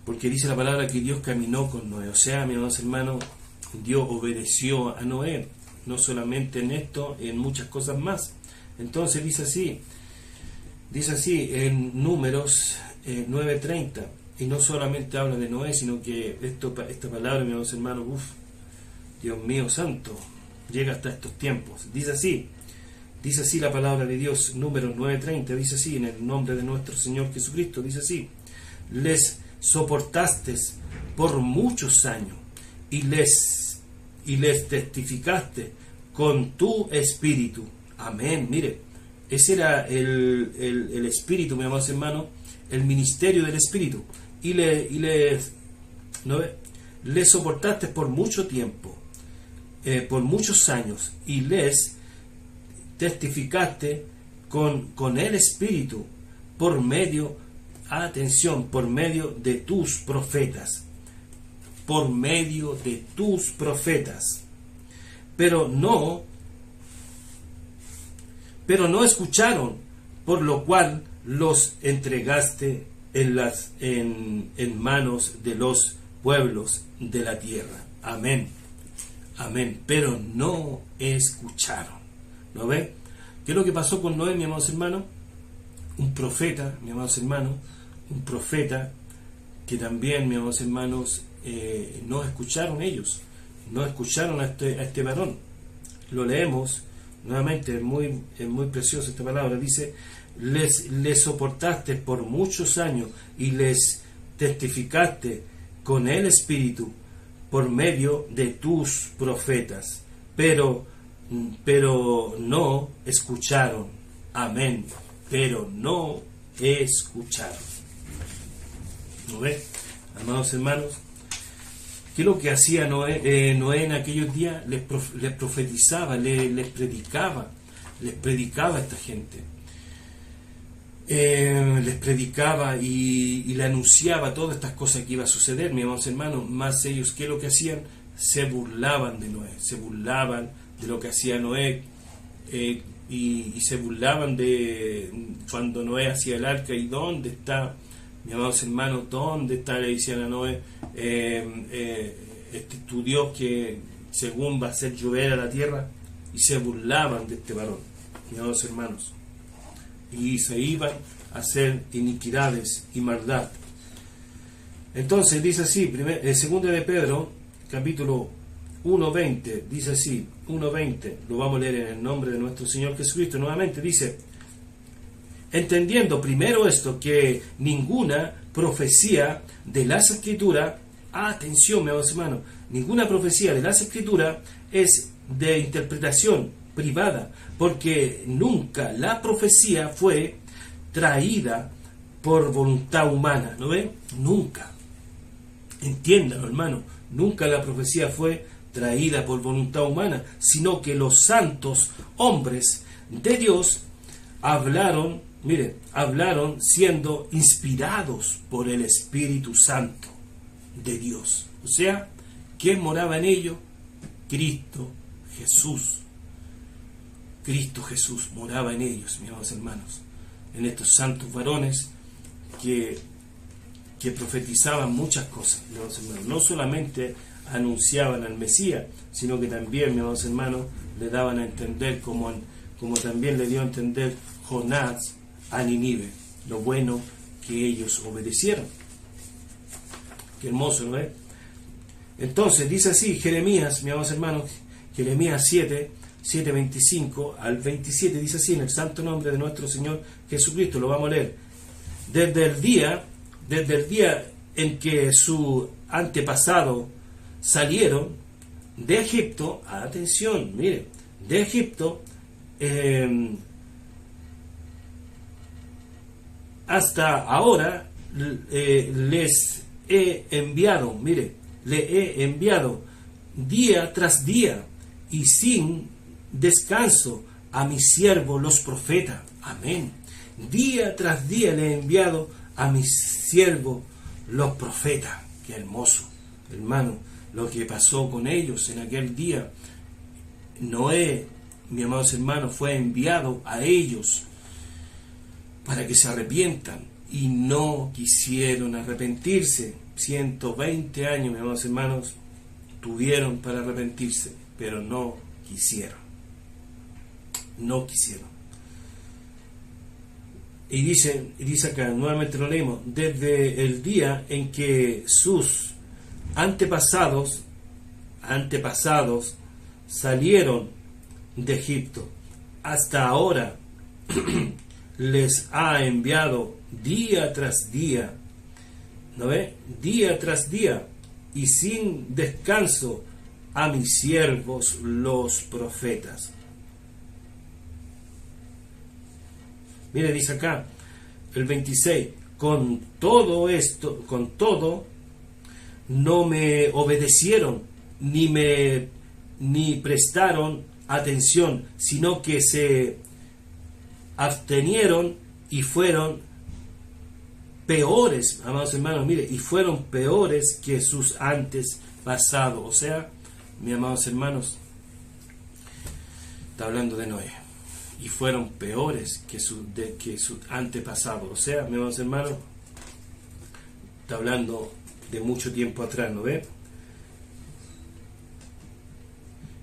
porque dice la palabra que Dios caminó con Noé. O sea, mis amados hermanos, Dios obedeció a Noé, no solamente en esto, en muchas cosas más. Entonces dice así en Números 9:30, y no solamente habla de Noé, sino que esta palabra, mis amados hermanos, Dios mío santo, llega hasta estos tiempos. Dice así la palabra de Dios, Números 9:30, dice así, en el nombre de nuestro Señor Jesucristo, dice así: les soportaste por muchos años y les testificaste con tu espíritu. Amén. Mire, ese era el espíritu, mis amados hermanos, el ministerio del espíritu. Y le soportaste por mucho tiempo, por muchos años, y les testificaste con el espíritu por medio, atención, por medio de tus profetas. Por medio de tus profetas. Pero no escucharon, por lo cual los entregaste en manos de los pueblos de la tierra. Amén. Amén. Pero no escucharon. ¿No ve? ¿Qué es lo que pasó con Noé, mis amados hermanos? Un profeta, mis amados hermanos, un profeta que también, mis amados hermanos, no escucharon ellos, no escucharon a este varón. Lo leemos nuevamente, es muy preciosa esta palabra. Dice: les soportaste por muchos años y les testificaste con el Espíritu por medio de tus profetas, pero no escucharon. Amén. Pero no escucharon. ¿No ves, amados hermanos? ¿Qué es lo que hacía Noé en aquellos días? Les profetizaba, les predicaba a esta gente. Les predicaba y le anunciaba todas estas cosas que iba a suceder, mis amados hermanos. Más ellos, ¿qué es lo que hacían? Se burlaban de Noé, se burlaban de lo que hacía Noé, y se burlaban de cuando Noé hacía el arca. ¿Y dónde está, mis amados hermanos, dónde está? Le decían a Noé, tu Dios que según va a hacer llover a la tierra. Y se burlaban de este varón, mis amados hermanos, y se iban a hacer iniquidades y maldad. Entonces dice así, segunda de Pedro, capítulo 1:20, dice así, 1:20, lo vamos a leer en el nombre de nuestro Señor Jesucristo. Nuevamente dice: entendiendo primero esto, que ninguna profecía de las Escrituras, atención, mis amados hermanos, ninguna profecía de las Escrituras es de interpretación privada, porque nunca la profecía fue traída por voluntad humana. ¿No ven? Nunca. Entiéndalo, hermano. Nunca la profecía fue traída por voluntad humana, sino que los santos hombres de Dios hablaron, mire, hablaron siendo inspirados por el Espíritu Santo de Dios. O sea, ¿quién moraba en ellos? Cristo Jesús. Cristo Jesús moraba en ellos, mis amados hermanos, en estos santos varones que profetizaban muchas cosas, mis amados hermanos. No solamente anunciaban al Mesías, sino que también, mis amados hermanos, le daban a entender, como también le dio a entender Jonás a Nínive, lo bueno que ellos obedecieron. Qué hermoso, ¿no es? Entonces, dice así, Jeremías, mis amados hermanos, Jeremías 7:25 al 27, dice así, en el santo nombre de nuestro Señor Jesucristo, lo vamos a leer. Desde el día en que su antepasado salieron de Egipto, atención, mire, de Egipto, hasta ahora les he enviado, mire, le he enviado día tras día y sin descanso a mis siervos los profetas. Amén. Día tras día le he enviado a mis siervos los profetas. Qué hermoso, hermano, lo que pasó con ellos en aquel día. Noé, mis amados hermanos, fue enviado a ellos para que se arrepientan y no quisieron arrepentirse. 120 años, mis amados hermanos, tuvieron para arrepentirse, pero no quisieron. No quisieron. Y dice acá, nuevamente lo leemos, desde el día en que sus antepasados salieron de Egipto, hasta ahora les ha enviado día tras día, ¿no ve? Día tras día y sin descanso a mis siervos los profetas. Mire, dice acá el 26, con todo no me obedecieron ni prestaron atención, sino que se abstenieron y fueron peores, amados hermanos, mire, y fueron peores que sus antepasados. O sea, mis amados hermanos, está hablando de Noé, y fueron peores que sus antepasados. O sea, mis amados hermanos, está hablando de mucho tiempo atrás, ¿no ve?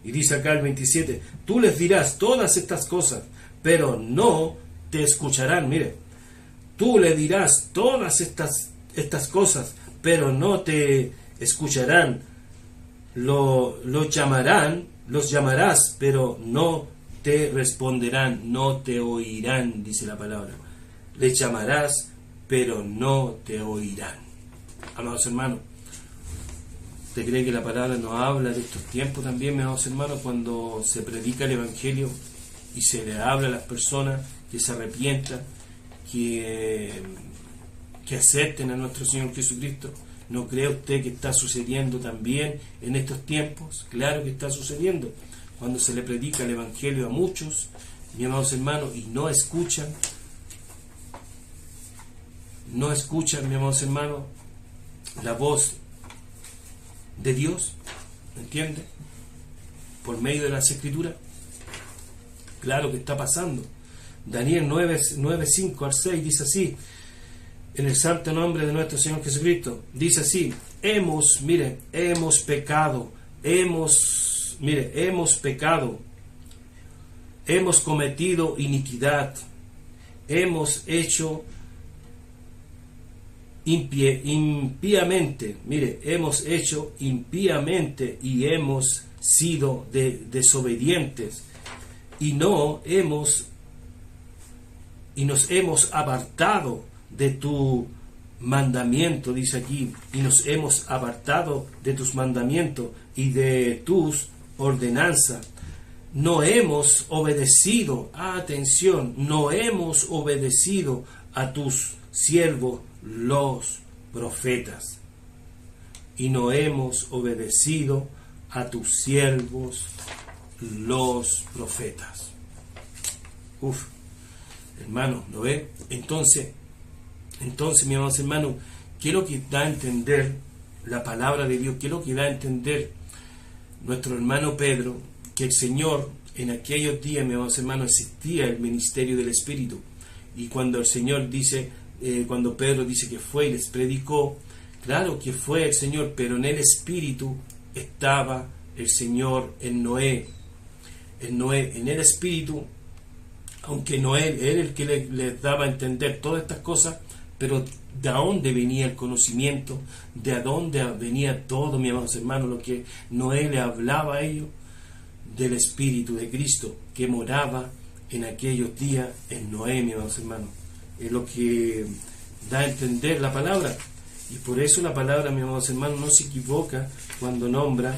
Y dice acá el 27, tú les dirás todas estas cosas, pero no te escucharán. Mire, tú le dirás todas estas cosas, pero no te escucharán. Los llamarás, pero no te responderán, no te oirán, dice la palabra. Les llamarás, pero no te oirán. Amados hermanos, ¿usted cree que la palabra nos habla de estos tiempos también, mis amados hermanos, cuando se predica el Evangelio y se le habla a las personas que se arrepientan, que acepten a nuestro Señor Jesucristo? ¿No cree usted que está sucediendo también en estos tiempos? Claro que está sucediendo. Cuando se le predica el Evangelio a muchos, mis amados hermanos, y no escuchan, mis amados hermanos, la voz de Dios, ¿entiende? Por medio de las Escrituras. Claro que está pasando. Daniel 9:5 al 6 dice así, en el santo nombre de nuestro Señor Jesucristo, dice así, hemos pecado, hemos cometido iniquidad, hemos hecho impíamente, y hemos sido desobedientes y nos hemos apartado de tu mandamiento, dice aquí, y nos hemos apartado de tus mandamientos y de tus ordenanzas. No hemos obedecido, atención, no hemos obedecido a tus siervos los profetas, y no hemos obedecido a tus siervos los profetas. Uf, hermano, ¿lo ves? Entonces, mi amados hermanos, ¿qué es lo que da a entender la palabra de Dios? ¿Qué es lo que da a entender nuestro hermano Pedro? Que el Señor, en aquellos días, mi amados hermanos, existía el ministerio del Espíritu. Y cuando el Señor dice, cuando Pedro dice que fue y les predicó, claro que fue el Señor, pero en el Espíritu estaba el Señor en Noé. En el Espíritu, aunque Noé era el que les daba a entender todas estas cosas, pero ¿de dónde venía el conocimiento? ¿De dónde venía todo, mis amados hermanos? Lo que Noé le hablaba a ellos, del Espíritu de Cristo que moraba en aquellos días en Noé, mis amados hermanos. Es lo que da a entender la palabra. Y por eso la palabra, mis amados hermanos, no se equivoca cuando nombra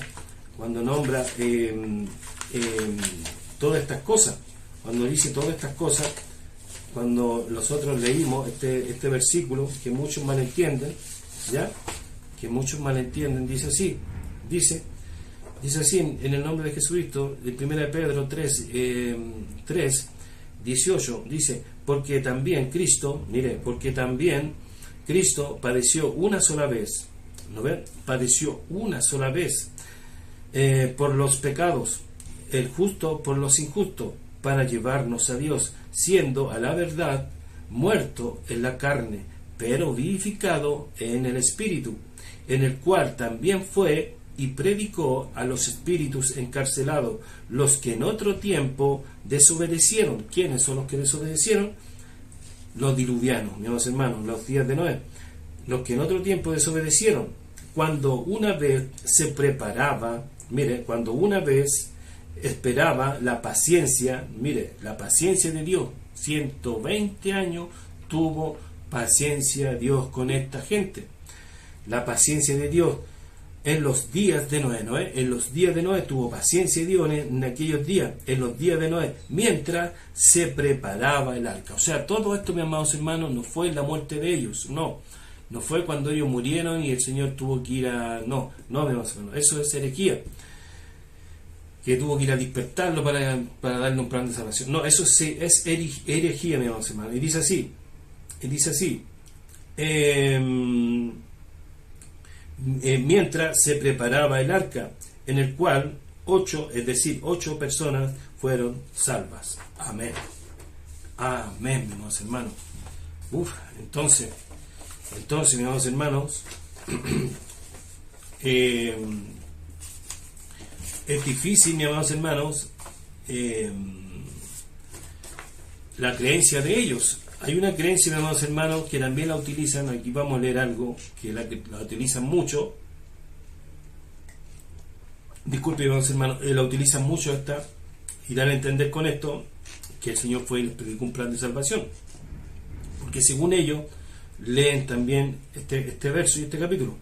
todas estas cosas. Cuando dice todas estas cosas, cuando nosotros leímos este versículo, que muchos malentienden, ¿ya? Que muchos malentienden, dice así, dice así en el nombre de Jesucristo, de 1 Pedro 3, 18, dice, porque también Cristo padeció una sola vez, ¿no ven? Padeció una sola vez por los pecados, el justo por los injustos, para llevarnos a Dios, siendo a la verdad muerto en la carne, pero vivificado en el Espíritu, en el cual también fue y predicó a los espíritus encarcelados, los que en otro tiempo desobedecieron. ¿Quiénes son los que desobedecieron? Los diluvianos, mis amados hermanos, los días de Noé. Los que en otro tiempo desobedecieron, cuando una vez se preparaba, cuando una vez esperaba la paciencia, la paciencia de Dios, 120 años tuvo paciencia Dios con esta gente. La paciencia de Dios en los días de Noé, en los días de Noé tuvo paciencia de Dios en aquellos días, en los días de Noé, mientras se preparaba el arca. O sea, todo esto, mis amados hermanos, no fue la muerte de ellos, no fue cuando ellos murieron y el Señor tuvo que ir no, mis amados hermanos, eso es herejía, que tuvo que ir a despertarlo para darle un plan de salvación. No, eso sí, es herejía, mis amados hermanos. Y dice así, mientras se preparaba el arca, en el cual 8 personas fueron salvas. Amén, mis amados hermanos. Entonces, mis amados hermanos, es difícil, mis amados hermanos, la creencia de ellos. Hay una creencia, mis amados hermanos, que también la utilizan. Aquí vamos a leer algo que la utilizan mucho. Disculpe, mis amados hermanos, la utilizan mucho esta, y dan a entender con esto que el Señor fue y les predicó un plan de salvación. Porque según ellos, leen también este verso y este capítulo.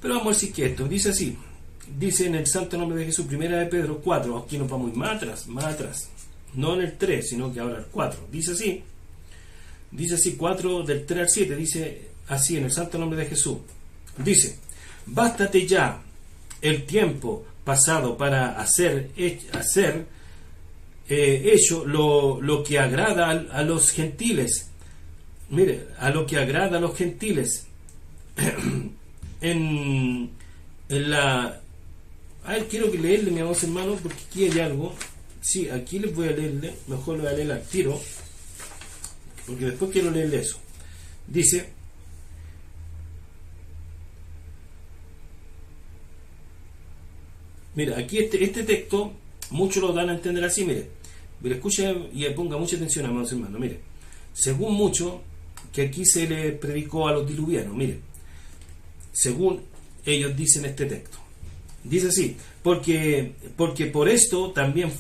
Pero vamos a decir que esto dice así. Dice en el santo nombre de Jesús, 1 de Pedro 4, aquí nos vamos más atrás, no en el 3, sino que ahora el 4, dice así, 4 del 3 al 7, dice así en el santo nombre de Jesús, dice, bástate ya el tiempo pasado para hacer hecho lo que agrada a los gentiles, a lo que agrada a los gentiles, en la... quiero que leerle, mis amados hermanos, porque aquí hay algo. Sí, aquí les voy a leerle, mejor lo voy a leer al tiro, porque después quiero leerle eso. Dice, aquí este texto, muchos lo dan a entender así, escucha y ponga mucha atención, amados hermanos, según muchos, que aquí se le predicó a los diluvianos, según ellos dicen este texto. Dice así, porque por esto también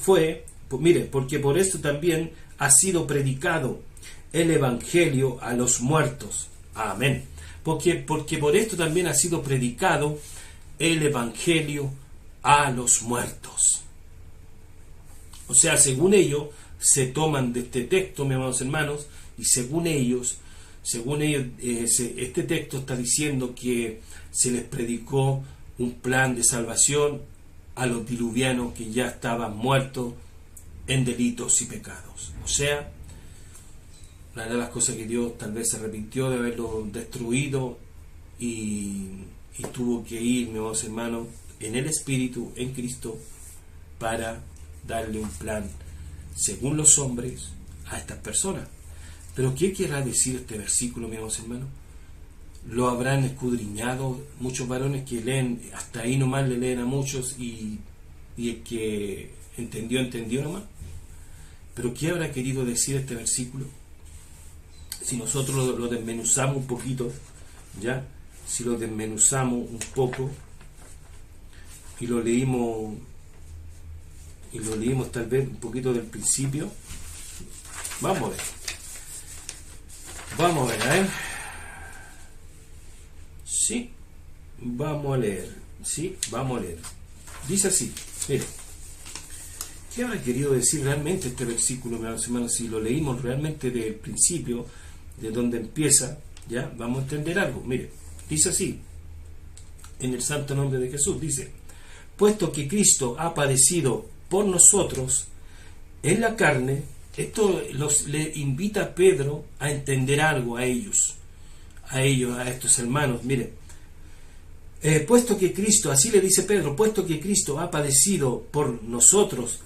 porque por esto también ha sido predicado el Evangelio a los muertos. Amén. Porque por esto también ha sido predicado el Evangelio a los muertos. O sea, según ellos, se toman de este texto, mis amados hermanos, y según ellos, este texto está diciendo que se les predicó un plan de salvación a los diluvianos que ya estaban muertos en delitos y pecados. O sea, una de las cosas que Dios tal vez se arrepintió de haberlo destruido y tuvo que ir, mis amados hermanos, en el Espíritu, en Cristo, para darle un plan según los hombres a estas personas. Pero ¿qué querrá decir este versículo, mis amados hermanos? Lo habrán escudriñado muchos varones que leen, hasta ahí nomás le leen a muchos, y el que entendió nomás. Pero ¿qué habrá querido decir este versículo? Si nosotros lo desmenuzamos un poquito, ¿ya? Si lo desmenuzamos un poco y lo leímos tal vez un poquito del principio, vamos a ver, sí, vamos a leer. Dice así, mire, ¿qué habrá querido decir realmente este versículo, mis hermanos? Si lo leímos realmente del principio, de donde empieza, ya vamos a entender algo. Mire, dice así, en el santo nombre de Jesús, dice: puesto que Cristo ha padecido por nosotros en la carne. Esto le invita a Pedro a entender algo a estos hermanos. Mire, puesto que Cristo, así le dice Pedro, puesto que Cristo ha padecido por nosotros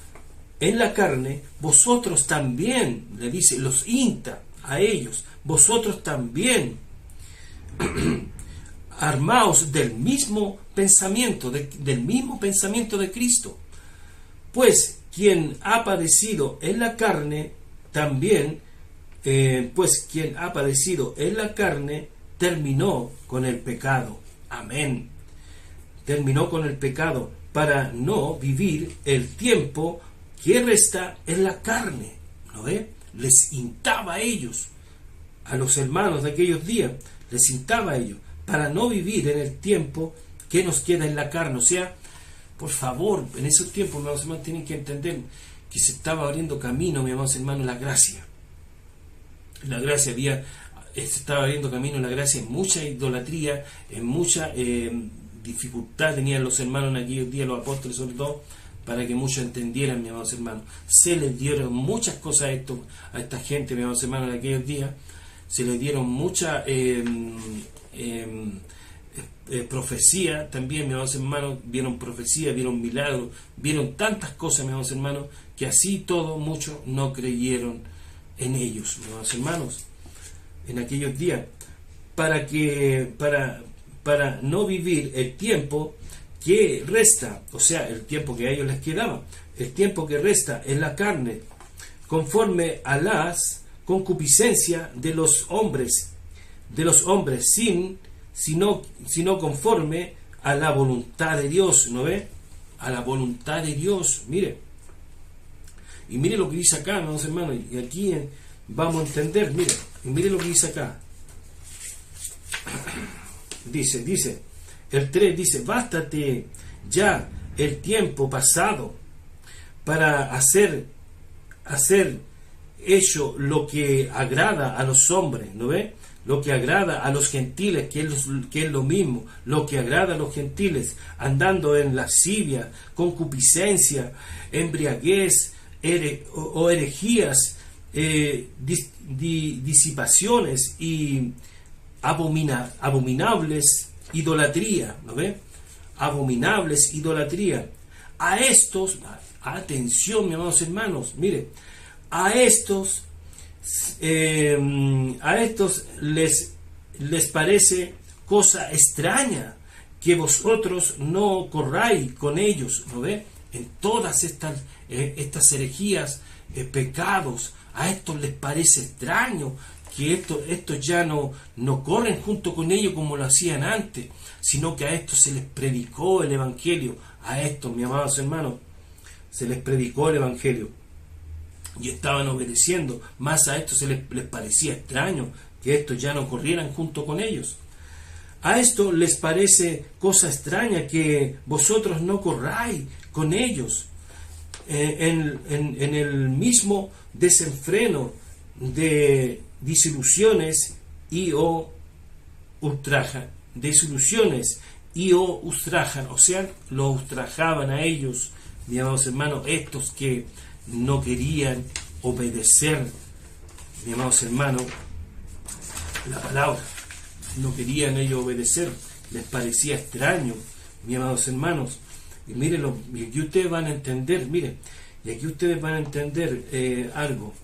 en la carne, vosotros también, le dice, los insta a ellos, vosotros también armaos del mismo pensamiento de Cristo. Pues quien ha padecido en la carne también, terminó con el pecado. Amén. Terminó con el pecado para no vivir el tiempo que resta en la carne. ¿No ve? Les instaba a ellos, a los hermanos de aquellos días, les instaba a ellos para no vivir en el tiempo que nos queda en la carne. O sea, por favor, en esos tiempos, mis hermanos, tienen que entender que se estaba abriendo camino, mis amados hermanos, la gracia. La gracia se estaba abriendo camino en la gracia, en mucha idolatría, en mucha dificultad tenían los hermanos en aquellos días, los apóstoles sobre todo, para que muchos entendieran, mis amados hermanos. Se les dieron muchas cosas a esta gente, mis amados hermanos, en aquellos días. Se les dieron mucha profecía también, mis amados hermanos. Vieron profecía, vieron milagros, vieron tantas cosas, mis amados hermanos, que así todo, muchos no creyeron en ellos, mis amados hermanos, en aquellos días, para no vivir el tiempo que resta, o sea, el tiempo que a ellos les quedaba, el tiempo que resta en la carne, conforme a las concupiscencias de los hombres, sino conforme a la voluntad de Dios. ¿No ve? A la voluntad de Dios. Mire, y mire lo que dice acá, mis hermanos, y aquí vamos a entender. Mire lo que dice acá. Dice el 3, dice: bástate ya el tiempo pasado para hacer hecho lo que agrada a los hombres. ¿No ve? Lo que agrada a los gentiles, que es lo mismo, lo que agrada a los gentiles, andando en lascivia, concupiscencia, embriaguez, o herejías, disipaciones y abominables idolatría. ¿No ve? Abominables idolatría. A estos, atención, mis amados hermanos, mire, a estos les parece cosa extraña que vosotros no corráis con ellos. ¿No ve? En todas estas herejías, pecados, a estos les parece extraño que estos ya no corren junto con ellos como lo hacían antes, sino que a estos se les predicó el Evangelio. A estos, mis amados hermanos, se les predicó el Evangelio y estaban obedeciendo. Más a estos se les parecía extraño que estos ya no corrieran junto con ellos. A esto les parece cosa extraña que vosotros no corráis con ellos en el mismo desenfreno de desilusiones y y o ultrajan, o sea, lo ultrajaban a ellos, mis amados hermanos, estos que no querían obedecer, mis amados hermanos, la palabra, no querían ellos obedecer, les parecía extraño, mis amados hermanos. Y mírenlo, y aquí ustedes van a entender, miren, y aquí ustedes van a entender algo.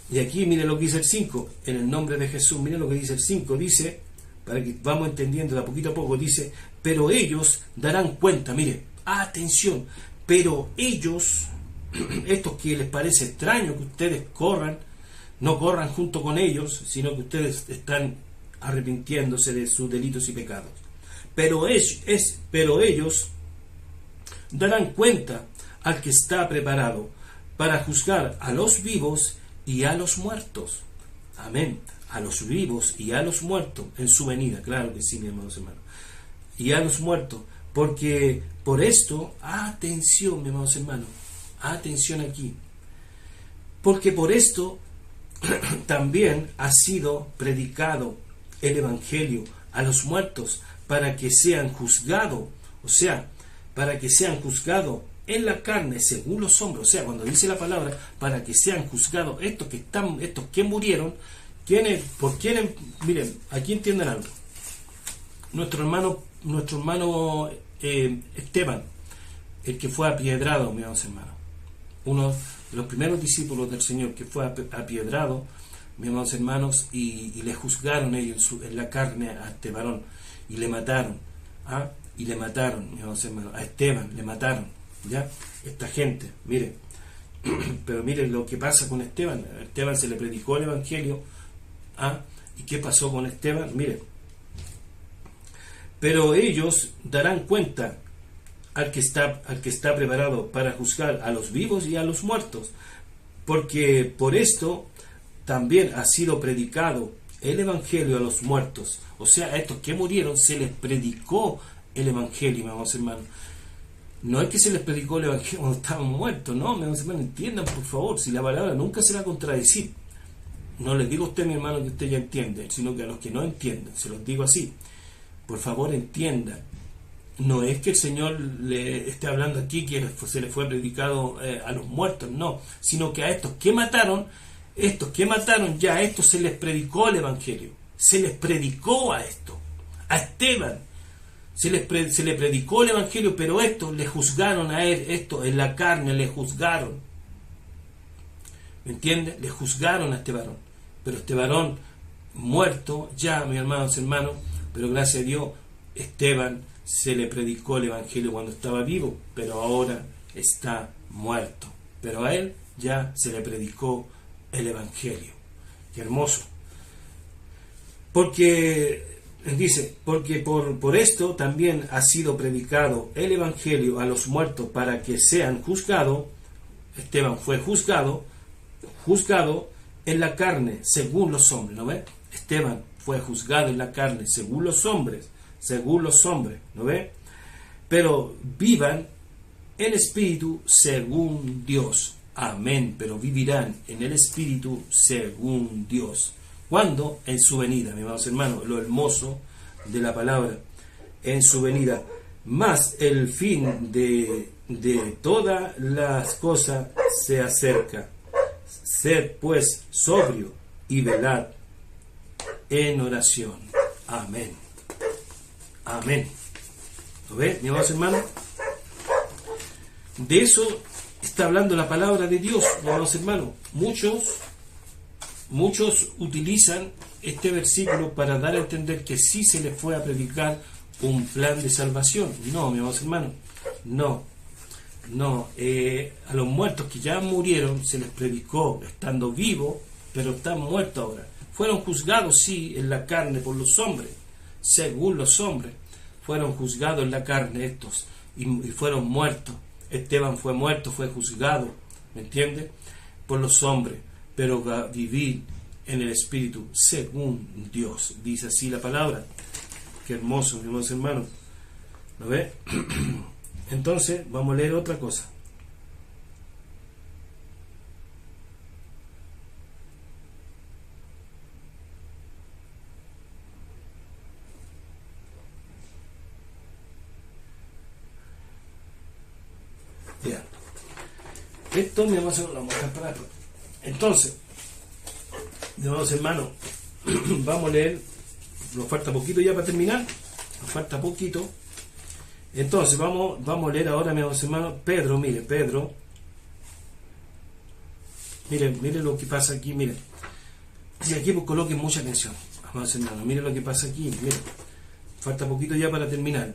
Y aquí miren lo que dice el 5, en el nombre de Jesús, miren lo que dice el 5, dice, para que vamos entendiendo de a poquito a poco, dice, pero ellos darán cuenta, miren, atención, pero ellos, estos que les parece extraño que ustedes corran, no corran junto con ellos, sino que ustedes están arrepintiéndose de sus delitos y pecados. Pero ellos darán cuenta al que está preparado para juzgar a los vivos y a los muertos. Amén. A los vivos y a los muertos en su venida. Claro que sí, mis hermanos. Y a los muertos. Porque por esto, atención, mis hermanos hermanos, atención aquí. Porque por esto también ha sido predicado el Evangelio a los muertos para que sean juzgados, o sea, para que sean juzgados en la carne según los hombres, o sea, cuando dice la palabra, para que sean juzgados estos que murieron, por quiénes, miren, aquí entienden algo. Nuestro hermano Esteban, el que fue apiedrado, mis hermanos, uno de los primeros discípulos del Señor que fue apiedrado, mis amados hermanos, y le juzgaron ellos en la carne a este varón, y le mataron, y le mataron, mis amados hermanos, a Esteban, le mataron, ¿ya? Esta gente, miren, pero miren lo que pasa con Esteban. A Esteban se le predicó el Evangelio, ¿y qué pasó con Esteban? Miren, pero ellos darán cuenta al que está preparado para juzgar a los vivos y a los muertos, porque por esto también ha sido predicado el Evangelio a los muertos, o sea, a estos que murieron se les predicó el Evangelio, mis amados hermanos. No es que se les predicó el Evangelio cuando estaban muertos, no, mis amados hermanos, entiendan por favor, si la palabra nunca se va a contradecir. No les digo a usted, mi hermano, que usted ya entiende, sino que a los que no entienden, se los digo así, por favor entiendan. No es que el Señor le esté hablando aquí que se le fue predicado a los muertos, no, sino que a estos que mataron ya a estos se les predicó el Evangelio, se les predicó a Esteban, se le predicó el Evangelio, pero estos le juzgaron a él, estos en la carne le juzgaron, ¿me entiendes? Le juzgaron a este varón, pero este varón muerto ya, mis hermanos, pero gracias a Dios, Esteban se le predicó el Evangelio cuando estaba vivo, pero ahora está muerto, pero a él ya se le predicó el Evangelio. Qué hermoso. Porque dice, porque por esto también ha sido predicado el Evangelio a los muertos para que sean juzgados. Esteban fue juzgado en la carne según los hombres, ¿no ves? Esteban fue juzgado en la carne según los hombres, ¿no ves? Pero vivan en espíritu según Dios. Amén, pero vivirán en el Espíritu según Dios. ¿Cuándo? En su venida, mis amados hermanos, lo hermoso de la palabra, en su venida. Mas el fin de todas las cosas se acerca. Sed pues sobrio y velad en oración. Amén. Amén. ¿Lo ves, mis amados hermanos? De eso está hablando la palabra de Dios, mis hermanos. Muchos utilizan este versículo para dar a entender que sí se les fue a predicar un plan de salvación. No, mis hermanos, no. A los muertos que ya murieron se les predicó estando vivos, pero están muertos ahora. Fueron juzgados, sí, en la carne por los hombres, según los hombres. Fueron juzgados en la carne estos y fueron muertos. Esteban fue muerto, fue juzgado, ¿me entiendes? Por los hombres, pero va a vivir en el Espíritu según Dios. Dice así la palabra. Qué hermoso, mis hermanos. ¿Lo ves? Entonces, vamos a leer otra cosa. Ya. Esto me vamos a dejar para después. Entonces, mis amados hermanos, vamos a leer, nos falta poquito ya para terminar, nos falta poquito. Entonces, vamos a leer ahora, mis amados hermanos, Pedro, miren lo que pasa aquí, miren. Y aquí pues coloquen mucha atención, amados hermanos, miren lo que pasa aquí, miren. Falta poquito ya para terminar.